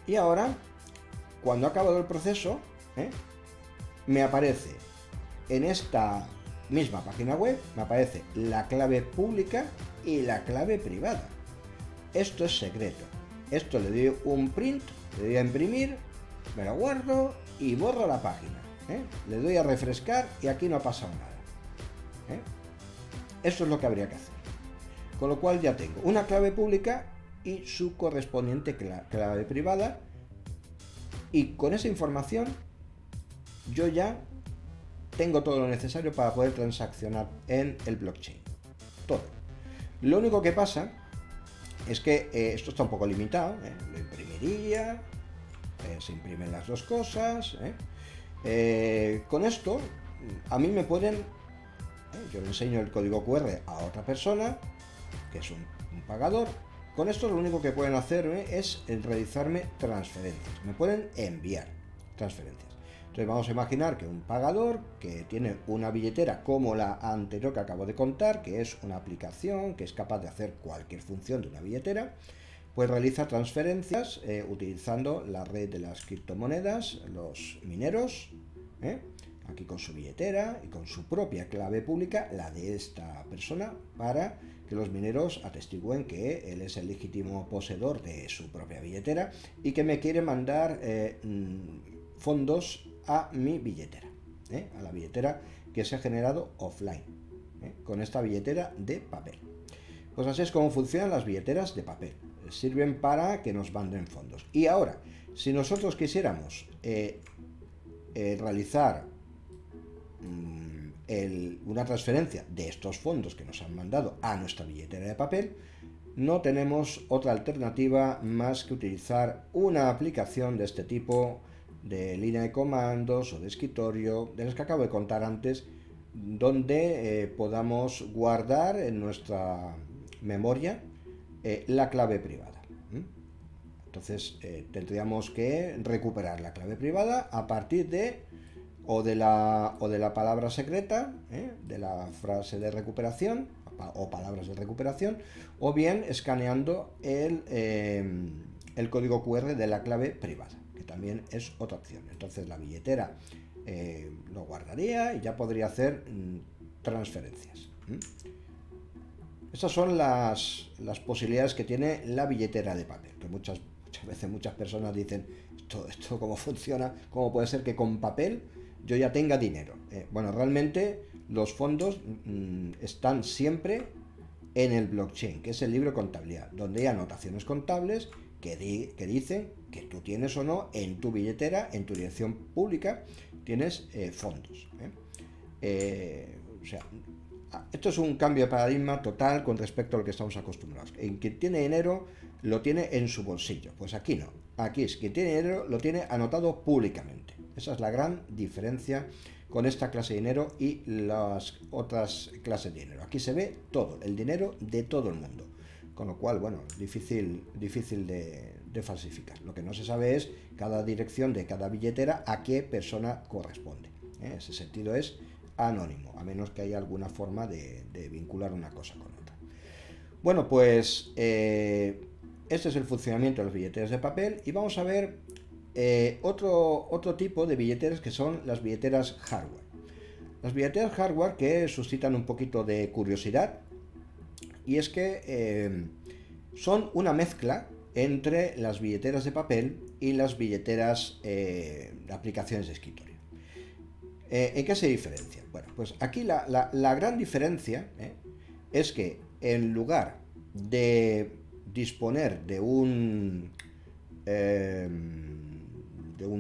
Y ahora, cuando ha acabado el proceso, me aparece en esta misma página web, me aparece la clave pública y la clave privada. Esto es secreto. Esto le doy un print, le doy a imprimir, me lo guardo y borro la página. Le doy a refrescar y aquí no ha pasado nada. Esto es lo que habría que hacer. Con lo cual ya tengo una clave pública y su correspondiente clave privada, y con esa información yo ya tengo todo lo necesario para poder transaccionar en el blockchain. Todo. Lo único que pasa es que esto está un poco limitado. Lo imprimiría, se imprimen las dos cosas. Con esto a mí me pueden, yo le enseño el código QR a otra persona, que es un pagador, con esto lo único que pueden hacerme es realizarme transferencias. Me pueden enviar transferencias. Entonces vamos a imaginar que un pagador que tiene una billetera como la anterior que acabo de contar, que es una aplicación que es capaz de hacer cualquier función de una billetera, pues realiza transferencias utilizando la red de las criptomonedas, los mineros, aquí con su billetera y con su propia clave pública, la de esta persona, para que los mineros atestiguen que él es el legítimo poseedor de su propia billetera y que me quiere mandar fondos a mi billetera, a la billetera que se ha generado offline, con esta billetera de papel. Pues así es como funcionan las billeteras de papel. Sirven para que nos manden fondos. Y ahora, si nosotros quisiéramos realizar una transferencia de estos fondos que nos han mandado a nuestra billetera de papel, no tenemos otra alternativa más que utilizar una aplicación de este tipo, de línea de comandos o de escritorio, de las que acabo de contar antes, donde podamos guardar en nuestra memoria la clave privada. Entonces tendríamos que recuperar la clave privada a partir de la palabra secreta, de la frase de recuperación o palabras de recuperación, o bien escaneando el código QR de la clave privada, que también es otra opción. Entonces la billetera lo guardaría y ya podría hacer transferencias. Estas son las posibilidades que tiene la billetera de papel, que muchas veces muchas personas dicen, ¿esto cómo funciona? ¿Cómo puede ser que con papel yo ya tenga dinero? Bueno, realmente los fondos están siempre en el blockchain, que es el libro de contabilidad, donde hay anotaciones contables que dicen que tú tienes o no en tu billetera, en tu dirección pública, tienes fondos. O sea, esto es un cambio de paradigma total con respecto a lo que estamos acostumbrados. En quien tiene dinero lo tiene en su bolsillo. Pues aquí no. Aquí es quien tiene dinero lo tiene anotado públicamente. Esa es la gran diferencia con esta clase de dinero y las otras clases de dinero. Aquí se ve todo, el dinero de todo el mundo. Con lo cual, bueno, difícil de falsificar. Lo que no se sabe es cada dirección de cada billetera a qué persona corresponde. En ese sentido es anónimo, a menos que haya alguna forma de vincular una cosa con otra. Bueno, pues este es el funcionamiento de las billeteras de papel y vamos a ver otro tipo de billeteras, que son las billeteras hardware. Las billeteras hardware que suscitan un poquito de curiosidad, y es que son una mezcla entre las billeteras de papel y las billeteras de aplicaciones de escritorio. ¿En qué se diferencia? Bueno, pues aquí la gran diferencia es que en lugar de disponer de un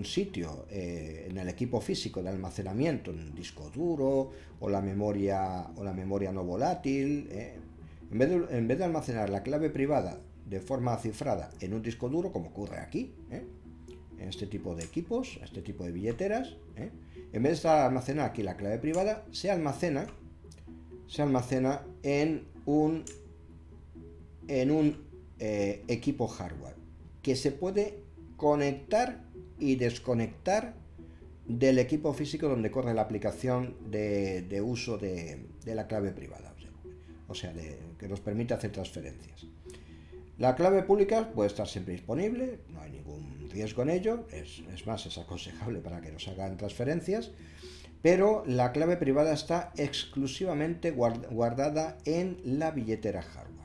sitio en el equipo físico de almacenamiento, un disco duro o la memoria no volátil, en vez de almacenar la clave privada de forma cifrada en un disco duro, como ocurre aquí, en este tipo de equipos, este tipo de billeteras, en vez de estar almacenada aquí la clave privada, se almacena en un equipo hardware que se puede conectar y desconectar del equipo físico donde corre la aplicación de uso de la clave privada, o sea, que nos permite hacer transferencias. La clave pública puede estar siempre disponible, no hay ningún riesgo en ello, es más, es aconsejable para que nos hagan transferencias, pero la clave privada está exclusivamente guardada en la billetera hardware.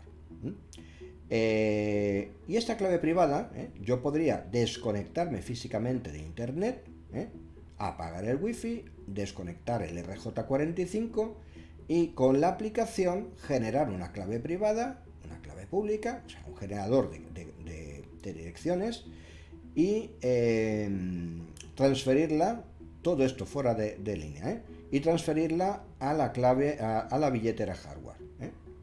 Y esta clave privada, yo podría desconectarme físicamente de internet, apagar el wifi, desconectar el RJ45 y con la aplicación generar una clave privada, una clave pública, o sea, un generador de direcciones, y transferirla, todo esto fuera de línea, y transferirla a la clave, a la billetera hardware,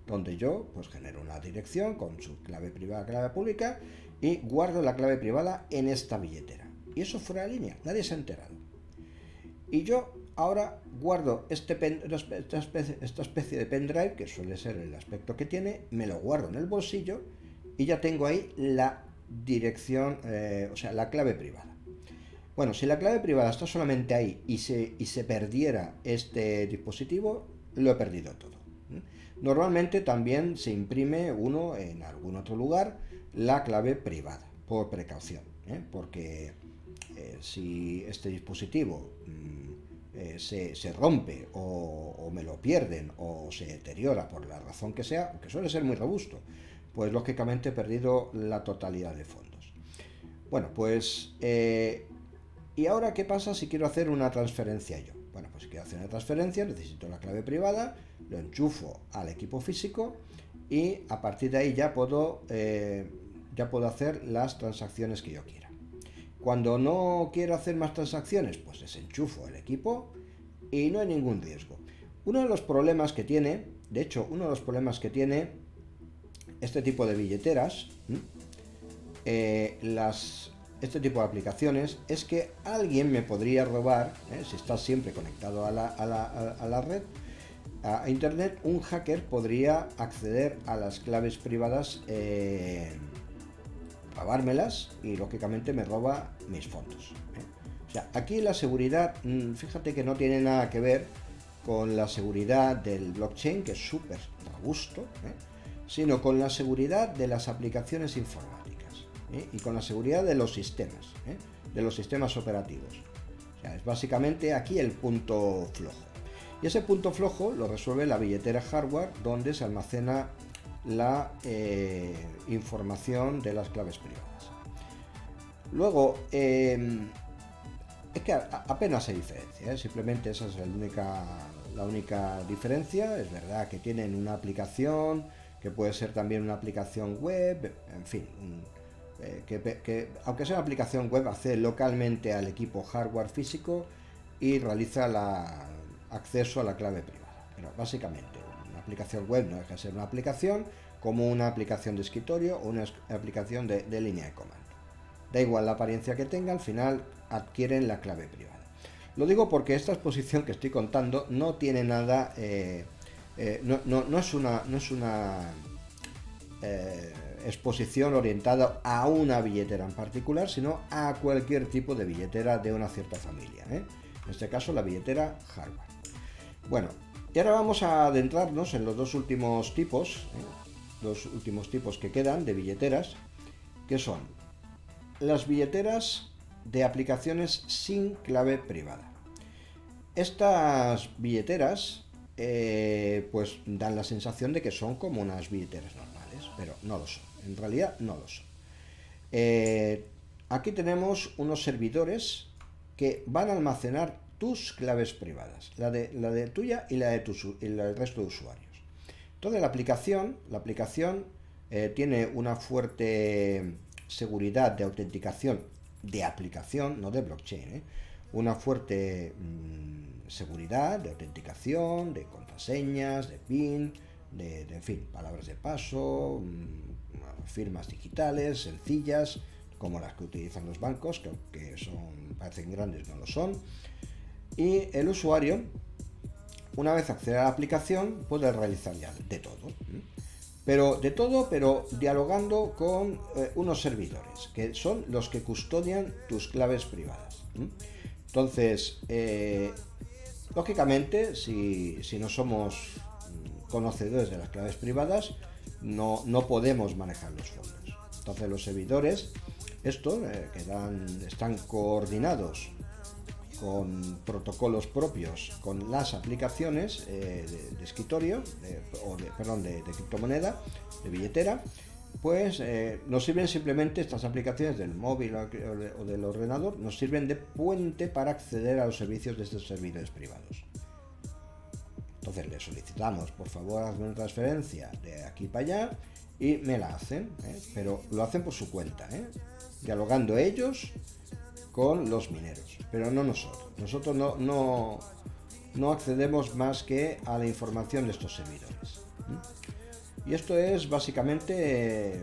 donde yo pues genero una dirección con su clave privada, clave pública, y guardo la clave privada en esta billetera. Y eso fuera de línea, nadie se ha enterado. Y yo ahora guardo esta especie de pendrive, que suele ser el aspecto que tiene, me lo guardo en el bolsillo y ya tengo ahí la dirección, o sea, la clave privada. Bueno, si la clave privada está solamente ahí y se perdiera este dispositivo, lo he perdido todo. Normalmente también se imprime uno en algún otro lugar la clave privada, por precaución, porque si este dispositivo se rompe o me lo pierden o se deteriora por la razón que sea, aunque suele ser muy robusto, pues lógicamente he perdido la totalidad de fondos. Bueno, pues ¿y ahora qué pasa si quiero hacer una transferencia yo? Bueno, pues si quiero hacer una transferencia necesito la clave privada, lo enchufo al equipo físico y a partir de ahí ya puedo hacer las transacciones que yo quiera. Cuando no quiero hacer más transacciones, pues desenchufo el equipo y no hay ningún riesgo. Uno de los problemas que tiene, de hecho, uno de los problemas que tiene este tipo de billeteras, este tipo de aplicaciones, es que alguien me podría robar, si está siempre conectado a la red, a internet, un hacker podría acceder a las claves privadas, robármelas y lógicamente me roba mis fondos. O sea, aquí la seguridad, fíjate que no tiene nada que ver con la seguridad del blockchain, que es súper robusto, sino con la seguridad de las aplicaciones informáticas y con la seguridad de los sistemas operativos. O sea, es básicamente aquí el punto flojo. Y ese punto flojo lo resuelve la billetera hardware, donde se almacena la información de las claves privadas. Luego, es que apenas hay diferencia, simplemente esa es la única diferencia. Es verdad que tienen una aplicación, que puede ser también una aplicación web, en fin, que aunque sea una aplicación web, accede localmente al equipo hardware físico y realiza acceso a la clave privada. Pero básicamente una aplicación web no deja de ser una aplicación, como una aplicación de escritorio o una aplicación de línea de comando. Da igual la apariencia que tenga, al final adquieren la clave privada. Lo digo porque esta exposición que estoy contando no tiene nada, no es una exposición orientada a una billetera en particular, sino a cualquier tipo de billetera de una cierta familia. En este caso, la billetera hardware. Bueno, y ahora vamos a adentrarnos en los dos últimos tipos que quedan de billeteras, que son las billeteras de aplicaciones sin clave privada. Estas billeteras pues dan la sensación de que son como unas billeteras normales, pero no lo son, en realidad no lo son. Aquí tenemos unos servidores que van a almacenar tus claves privadas, la de tuya y la del resto de usuarios. Entonces la aplicación tiene una fuerte seguridad de autenticación de aplicación, no de blockchain, una fuerte seguridad de autenticación, de contraseñas, de PIN, en fin, palabras de paso, firmas digitales sencillas, como las que utilizan los bancos, que parecen grandes, no lo son. Y el usuario, una vez accede a la aplicación, puede realizar ya de todo. Pero dialogando con unos servidores, que son los que custodian tus claves privadas. Entonces, lógicamente, si no somos conocedores de las claves privadas, no podemos manejar los fondos. Entonces, los servidores, están coordinados con protocolos propios con las aplicaciones de escritorio, de criptomoneda, de billetera, pues nos sirven simplemente estas aplicaciones del móvil o del ordenador, nos sirven de puente para acceder a los servicios de estos servidores privados. Entonces le solicitamos, por favor, hazme una transferencia de aquí para allá y me la hacen, pero lo hacen por su cuenta, dialogando ellos con los mineros, pero no nosotros. Nosotros no accedemos más que a la información de estos servidores. Y esto es básicamente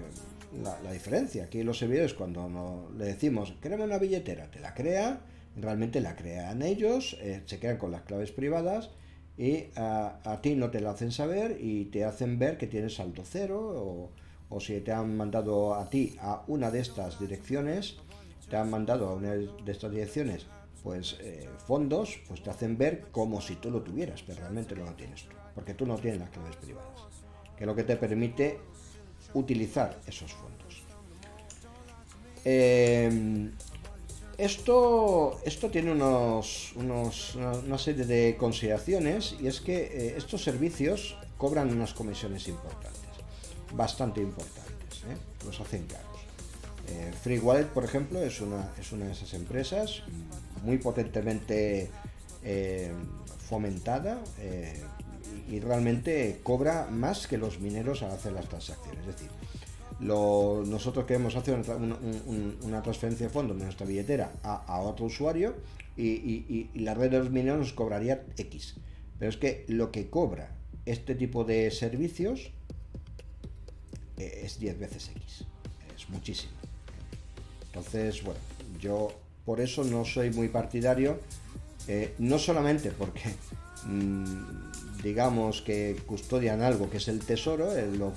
la diferencia. Aquí los servidores, cuando le decimos queremos una billetera, te la crea, realmente la crean ellos, se quedan con las claves privadas y a ti no te la hacen saber y te hacen ver que tienes saldo cero o si te han mandado a ti a una de estas direcciones, te han mandado a una de estas direcciones pues fondos, pues te hacen ver como si tú lo tuvieras, pero realmente no lo tienes tú, porque tú no tienes las claves privadas, que es lo que te permite utilizar esos fondos. Esto tiene una serie de consideraciones, y es que estos servicios cobran unas comisiones importantes, bastante importantes, los hacen caros. Free Wallet, por ejemplo, es una de esas empresas muy potentemente fomentada, y realmente cobra más que los mineros al hacer las transacciones. Es decir, nosotros queremos hacer una transferencia de fondos de nuestra billetera a otro usuario, y la red de los mineros nos cobraría X. Pero es que lo que cobra este tipo de servicios es 10 veces X. Es muchísimo. Entonces, bueno, yo por eso no soy muy partidario, no solamente porque digamos que custodian algo que es el tesoro, lo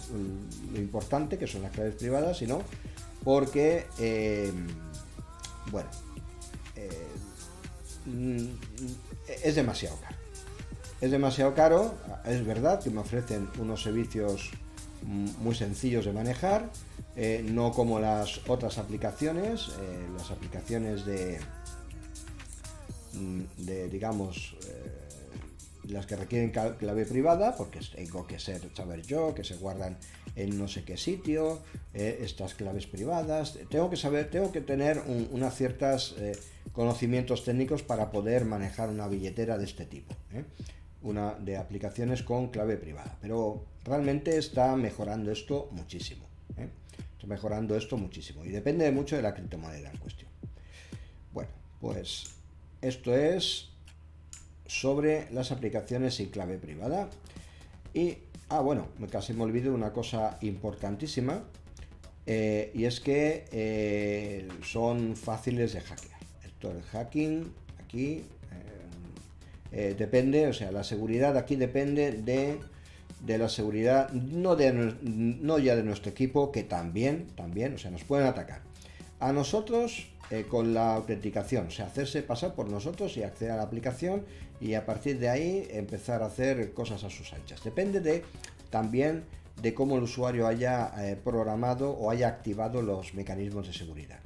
importante, que son las claves privadas, sino porque, bueno, es demasiado caro. Es demasiado caro, es verdad que me ofrecen unos servicios muy sencillos de manejar, no como las otras aplicaciones, las aplicaciones de digamos, las que requieren clave privada, porque tengo que saber yo, que se guardan en no sé qué sitio, estas claves privadas, tengo que tener unas ciertas conocimientos técnicos para poder manejar una billetera de este tipo, una de aplicaciones con clave privada, pero realmente está mejorando esto muchísimo, está mejorando esto muchísimo, y depende mucho de la criptomoneda en cuestión. Bueno, pues esto es sobre las aplicaciones sin clave privada. Y, bueno, casi me olvido de una cosa importantísima, y es que son fáciles de hackear. Esto del hacking aquí depende, o sea, la seguridad aquí depende de la seguridad, no ya de nuestro equipo, que también, o sea, nos pueden atacar a nosotros con la autenticación, o sea, hacerse pasar por nosotros y acceder a la aplicación, y a partir de ahí empezar a hacer cosas a sus anchas. Depende también de cómo el usuario haya programado o haya activado los mecanismos de seguridad,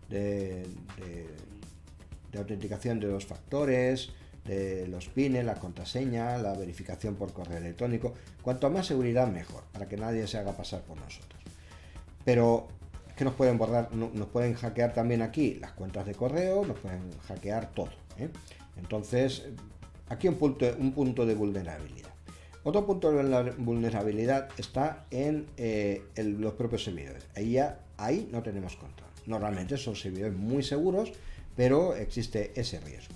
de autenticación de los factores, de los pines, la contraseña, la verificación por correo electrónico. Cuanto más seguridad, mejor, para que nadie se haga pasar por nosotros. Pero que nos pueden borrar, nos pueden hackear también aquí las cuentas de correo, nos pueden hackear todo, Entonces, aquí un punto de vulnerabilidad. Otro punto de vulnerabilidad está en los propios servidores. Ahí no tenemos control. Normalmente son servidores muy seguros, pero existe ese riesgo.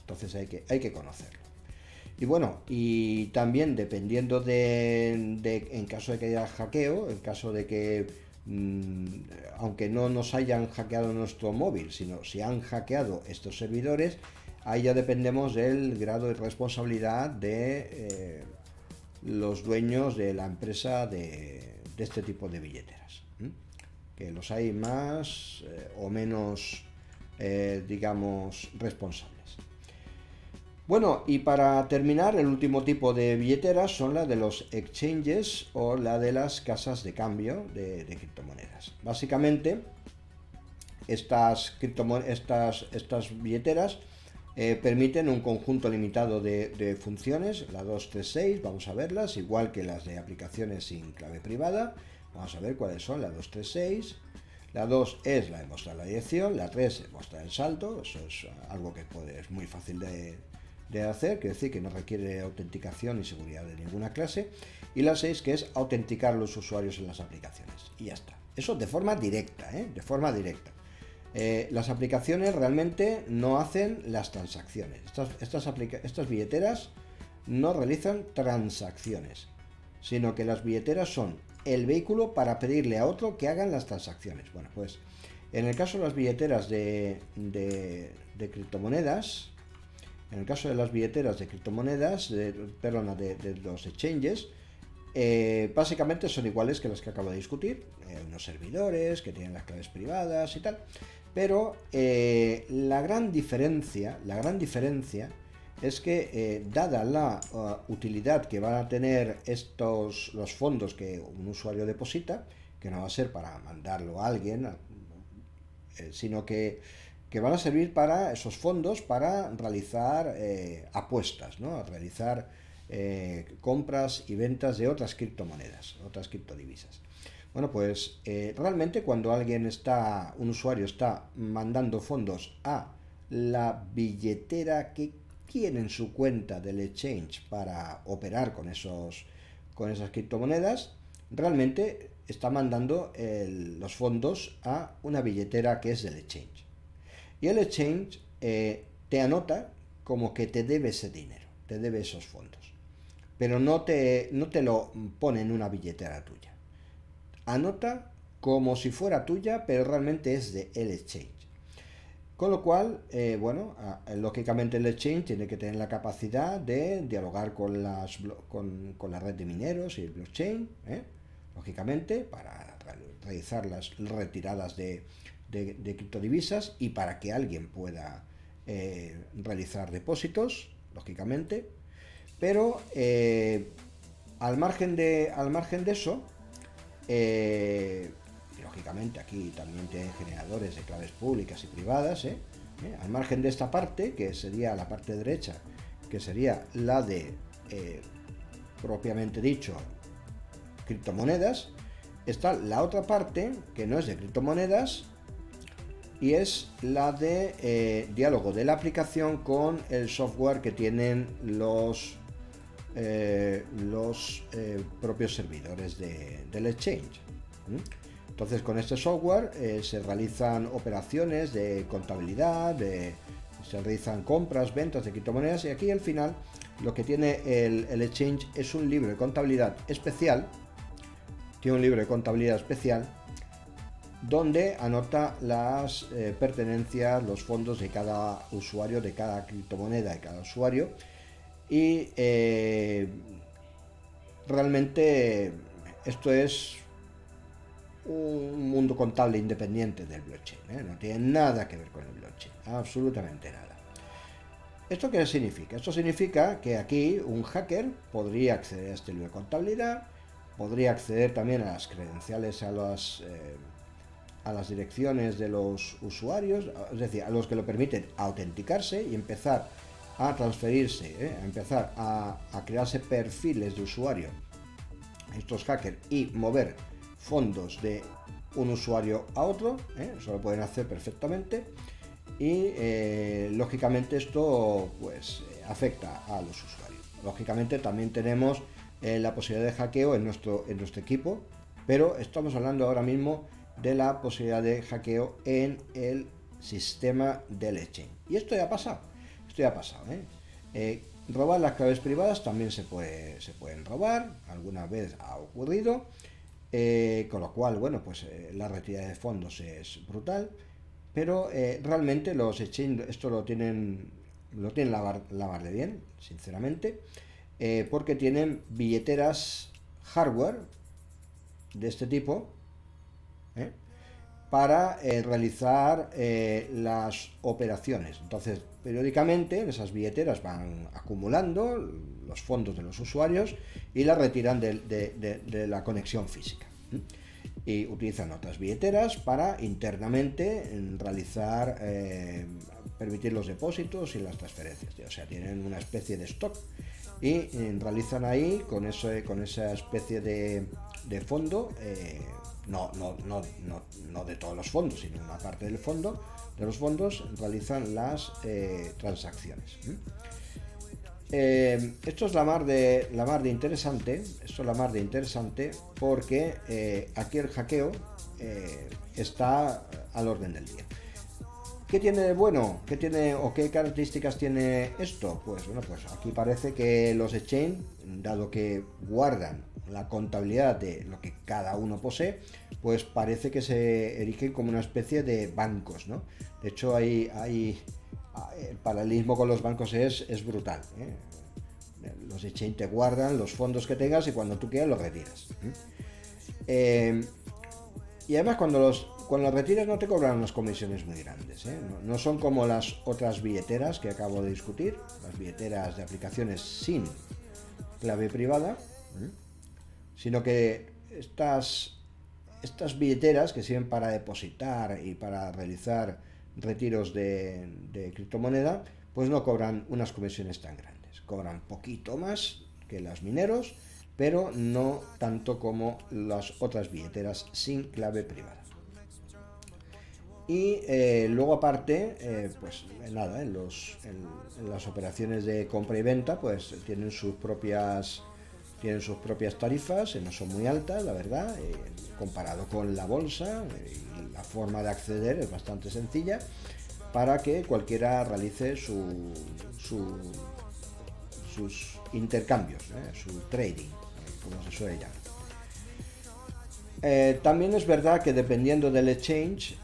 Entonces hay que conocerlo. Y bueno, y también dependiendo en caso de que haya hackeo, en caso de que aunque no nos hayan hackeado nuestro móvil, sino si han hackeado estos servidores, ahí ya dependemos del grado de responsabilidad de los dueños de la empresa de este tipo de billeteras, que los hay más o menos, digamos, responsables. Bueno, y para terminar, el último tipo de billeteras son la de los exchanges o la de las casas de cambio de criptomonedas. Básicamente, estas billeteras permiten un conjunto limitado de funciones, la 236, vamos a verlas, igual que las de aplicaciones sin clave privada. Vamos a ver cuáles son la 236. La 2 es la de mostrar la dirección, la 3 es mostrar el saldo, eso es algo que es muy fácil de hacer, quiere decir que no requiere autenticación ni seguridad de ninguna clase, y la 6, que es autenticar a los usuarios en las aplicaciones, y ya está. Eso de forma directa, de forma directa. Las aplicaciones realmente no hacen las transacciones. Estas billeteras no realizan transacciones, sino que las billeteras son el vehículo para pedirle a otro que hagan las transacciones. Bueno, pues en el caso de las billeteras de criptomonedas, en el caso de las billeteras de criptomonedas, de los exchanges, básicamente son iguales que las que acabo de discutir, unos servidores que tienen las claves privadas y tal, pero la gran diferencia es que dada la utilidad que van a tener los fondos que un usuario deposita, que no va a ser para mandarlo a alguien, sino que van a servir para esos fondos para realizar apuestas, ¿no? Realizar compras y ventas de otras criptomonedas, otras criptodivisas. Bueno, pues realmente cuando un usuario está mandando fondos a la billetera que tiene en su cuenta del exchange para operar con esas criptomonedas, realmente está mandando los fondos a una billetera que es del exchange. Y el exchange te anota como que te debe ese dinero, te debe esos fondos. Pero no te lo pone en una billetera tuya. Anota como si fuera tuya, pero realmente es de el exchange. Con lo cual, lógicamente el exchange tiene que tener la capacidad de dialogar con la red de mineros y el blockchain, lógicamente, para realizar las retiradas de criptodivisas y para que alguien pueda realizar depósitos, lógicamente. Pero al margen de eso, lógicamente aquí también tienen generadores de claves públicas y privadas, al margen de esta parte, que sería la parte derecha, que sería la de, propiamente dicho, criptomonedas, está la otra parte, que no es de criptomonedas, y es la de diálogo de la aplicación con el software que tienen los propios servidores del exchange. Entonces con este software se realizan operaciones de contabilidad, se realizan compras, ventas de criptomonedas, y aquí al final lo que tiene el exchange es un libro de contabilidad especial, donde anota las pertenencias, los fondos de cada usuario, de cada criptomoneda, de cada usuario. Y realmente esto es un mundo contable independiente del blockchain, no tiene nada que ver con el blockchain, absolutamente nada. ¿Esto qué significa? Esto significa que aquí un hacker podría acceder a este libro de contabilidad, podría acceder también a las credenciales, a las direcciones de los usuarios, es decir, a los que lo permiten autenticarse y empezar a transferirse, a empezar a crearse perfiles de usuario, estos hackers, y mover fondos de un usuario a otro, eso lo pueden hacer perfectamente, y lógicamente esto pues afecta a los usuarios. Lógicamente también tenemos la posibilidad de hackeo en nuestro equipo, pero estamos hablando ahora mismo de la posibilidad de hackeo en el sistema del exchange. Y esto ya ha pasado. Robar las claves privadas también se pueden robar, alguna vez ha ocurrido, con lo cual, la retirada de fondos es brutal, pero realmente los exchange esto lo tienen la mar de bien, sinceramente, porque tienen billeteras hardware de este tipo, para realizar las operaciones. Entonces, periódicamente en esas billeteras van acumulando los fondos de los usuarios y las retiran de la conexión física. Y utilizan otras billeteras para internamente realizar, permitir los depósitos y las transferencias. O sea, tienen una especie de stock y realizan ahí con esa especie de fondo, no de todos los fondos, sino una parte del fondo, de los fondos, realizan las transacciones. Esto es la mar de interesante. Porque aquí el hackeo está al orden del día. ¿Qué tiene de bueno? ¿Qué características tiene esto? Pues aquí parece que los exchange, dado que guardan la contabilidad de lo que cada uno posee, pues parece que se erigen como una especie de bancos, ¿no? De hecho, el paralelismo con los bancos es brutal, Los exchange te guardan los fondos que tengas y cuando tú quieras los retiras. Y además cuando los retiras no te cobran unas comisiones muy grandes, ¿eh? No son como las otras billeteras que acabo de discutir, las billeteras de aplicaciones sin clave privada, sino que estas billeteras que sirven para depositar y para realizar retiros de criptomoneda, pues no cobran unas comisiones tan grandes, cobran poquito más que las mineros, pero no tanto como las otras billeteras sin clave privada. Y luego aparte, pues nada, en las operaciones de compra y venta, pues tienen sus propias tarifas, no son muy altas, la verdad, comparado con la bolsa, y la forma de acceder es bastante sencilla para que cualquiera realice sus intercambios, su trading, como se suele llamar. También es verdad que dependiendo del exchange,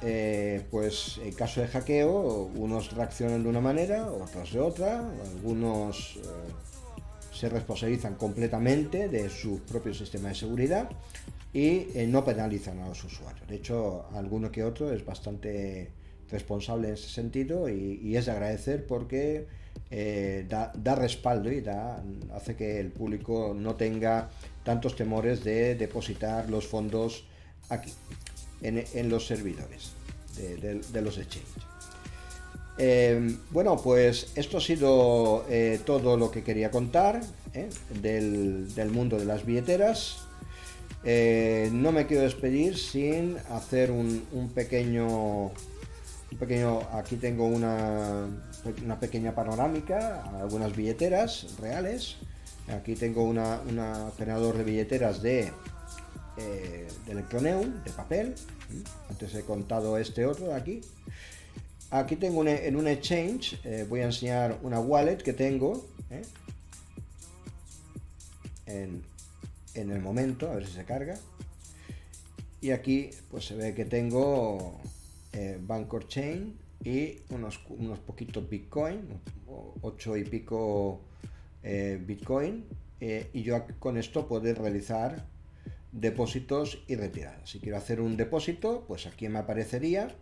pues en caso de hackeo, unos reaccionan de una manera, otros de otra, algunos se responsabilizan completamente de su propio sistema de seguridad y no penalizan a los usuarios. De hecho, alguno que otro es bastante responsable en ese sentido y es de agradecer porque da respaldo y hace que el público no tenga tantos temores de depositar los fondos aquí, en los servidores de los exchanges. Bueno, pues esto ha sido todo lo que quería contar del mundo de las billeteras. No me quiero despedir sin hacer un pequeño, aquí tengo una pequeña panorámica, algunas billeteras reales. Aquí tengo un generador de billeteras de Electroneum, de papel. Antes he contado este otro de aquí. Aquí tengo en un exchange, voy a enseñar una wallet que tengo en el momento, a ver si se carga. Y aquí pues se ve que tengo Bancor Chain y unos poquitos Bitcoin, 8 y pico Bitcoin, y yo con esto puedo realizar depósitos y retiradas. Si quiero hacer un depósito, pues aquí me aparecería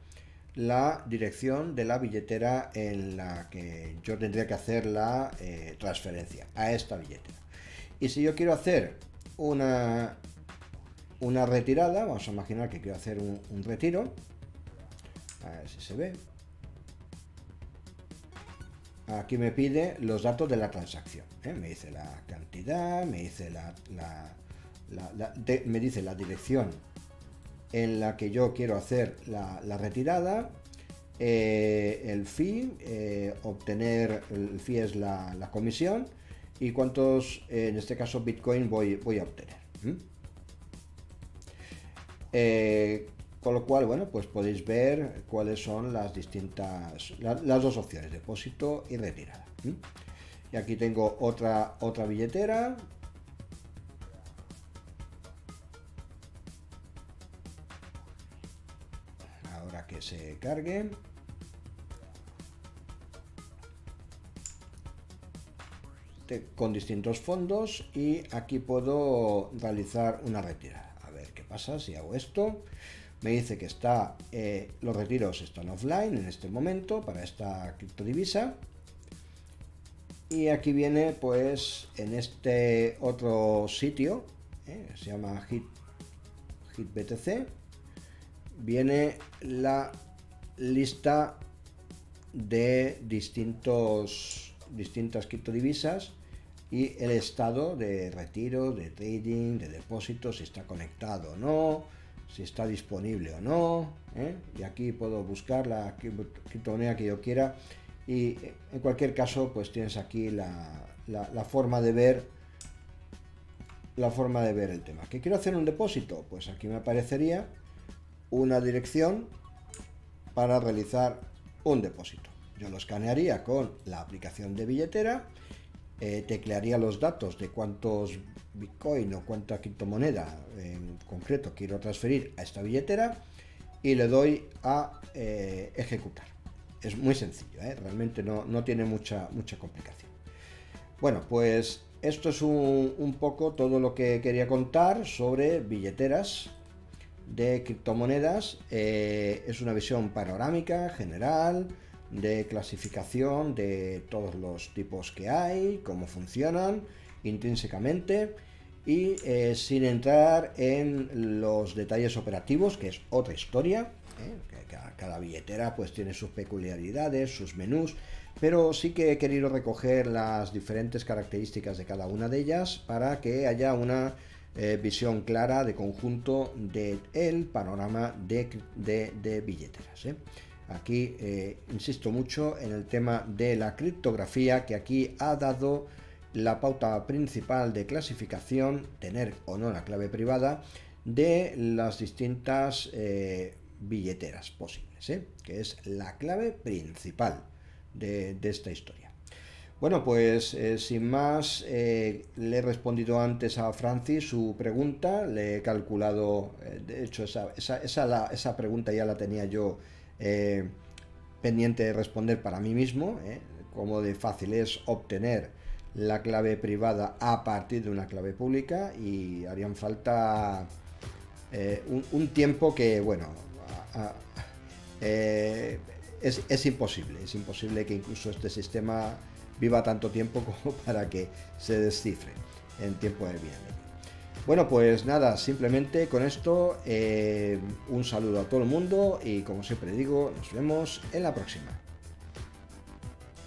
la dirección de la billetera en la que yo tendría que hacer la transferencia a esta billetera. Y si yo quiero hacer una retirada, vamos a imaginar que quiero hacer un retiro, a ver si se ve. Aquí me pide los datos de la transacción, me dice la cantidad, me dice me dice la dirección en la que yo quiero hacer la retirada, el fee, obtener el fee es la comisión y cuántos, en este caso Bitcoin, voy a obtener. Con lo cual, bueno, pues podéis ver cuáles son las dos opciones, depósito y retirada. Y aquí tengo otra billetera. Ahora que se cargue. Con distintos fondos y aquí puedo realizar una retirada. A ver qué pasa si hago esto. Me dice que los retiros están offline en este momento para esta criptodivisa. Y aquí viene, pues, en este otro sitio, se llama HitBTC, viene la lista de distintas criptodivisas y el estado de retiro, de trading, de depósito, si está conectado o no, si está disponible o no, y aquí puedo buscar la criptomoneda que yo quiera y en cualquier caso pues tienes aquí la forma de ver el tema. ¿Que quiero hacer un depósito? Pues aquí me aparecería una dirección para realizar un depósito. Yo lo escanearía con la aplicación de billetera, teclearía los datos de cuántos Bitcoin o cuánta criptomoneda en concreto quiero transferir a esta billetera y le doy a ejecutar. Es muy sencillo, realmente no tiene mucha complicación. Bueno, pues esto es un poco todo lo que quería contar sobre billeteras de criptomonedas. Es una visión panorámica, general, de clasificación de todos los tipos que hay, cómo funcionan intrínsecamente y sin entrar en los detalles operativos, que es otra historia. Cada billetera pues tiene sus peculiaridades, sus menús, pero sí que he querido recoger las diferentes características de cada una de ellas para que haya una visión clara de conjunto del panorama de billeteras. Aquí insisto mucho en el tema de la criptografía, que aquí ha dado la pauta principal de clasificación, tener o no la clave privada, de las distintas billeteras posibles, que es la clave principal de esta historia. Bueno, pues sin más, le he respondido antes a Francis su pregunta, le he calculado, de hecho esa pregunta ya la tenía yo pendiente de responder para mí mismo, cómo de fácil es obtener la clave privada a partir de una clave pública, y harían falta un tiempo que, bueno, es imposible que incluso este sistema viva tanto tiempo como para que se descifre en tiempo de vida. Bueno, pues nada, simplemente con esto un saludo a todo el mundo y, como siempre digo, nos vemos en la próxima.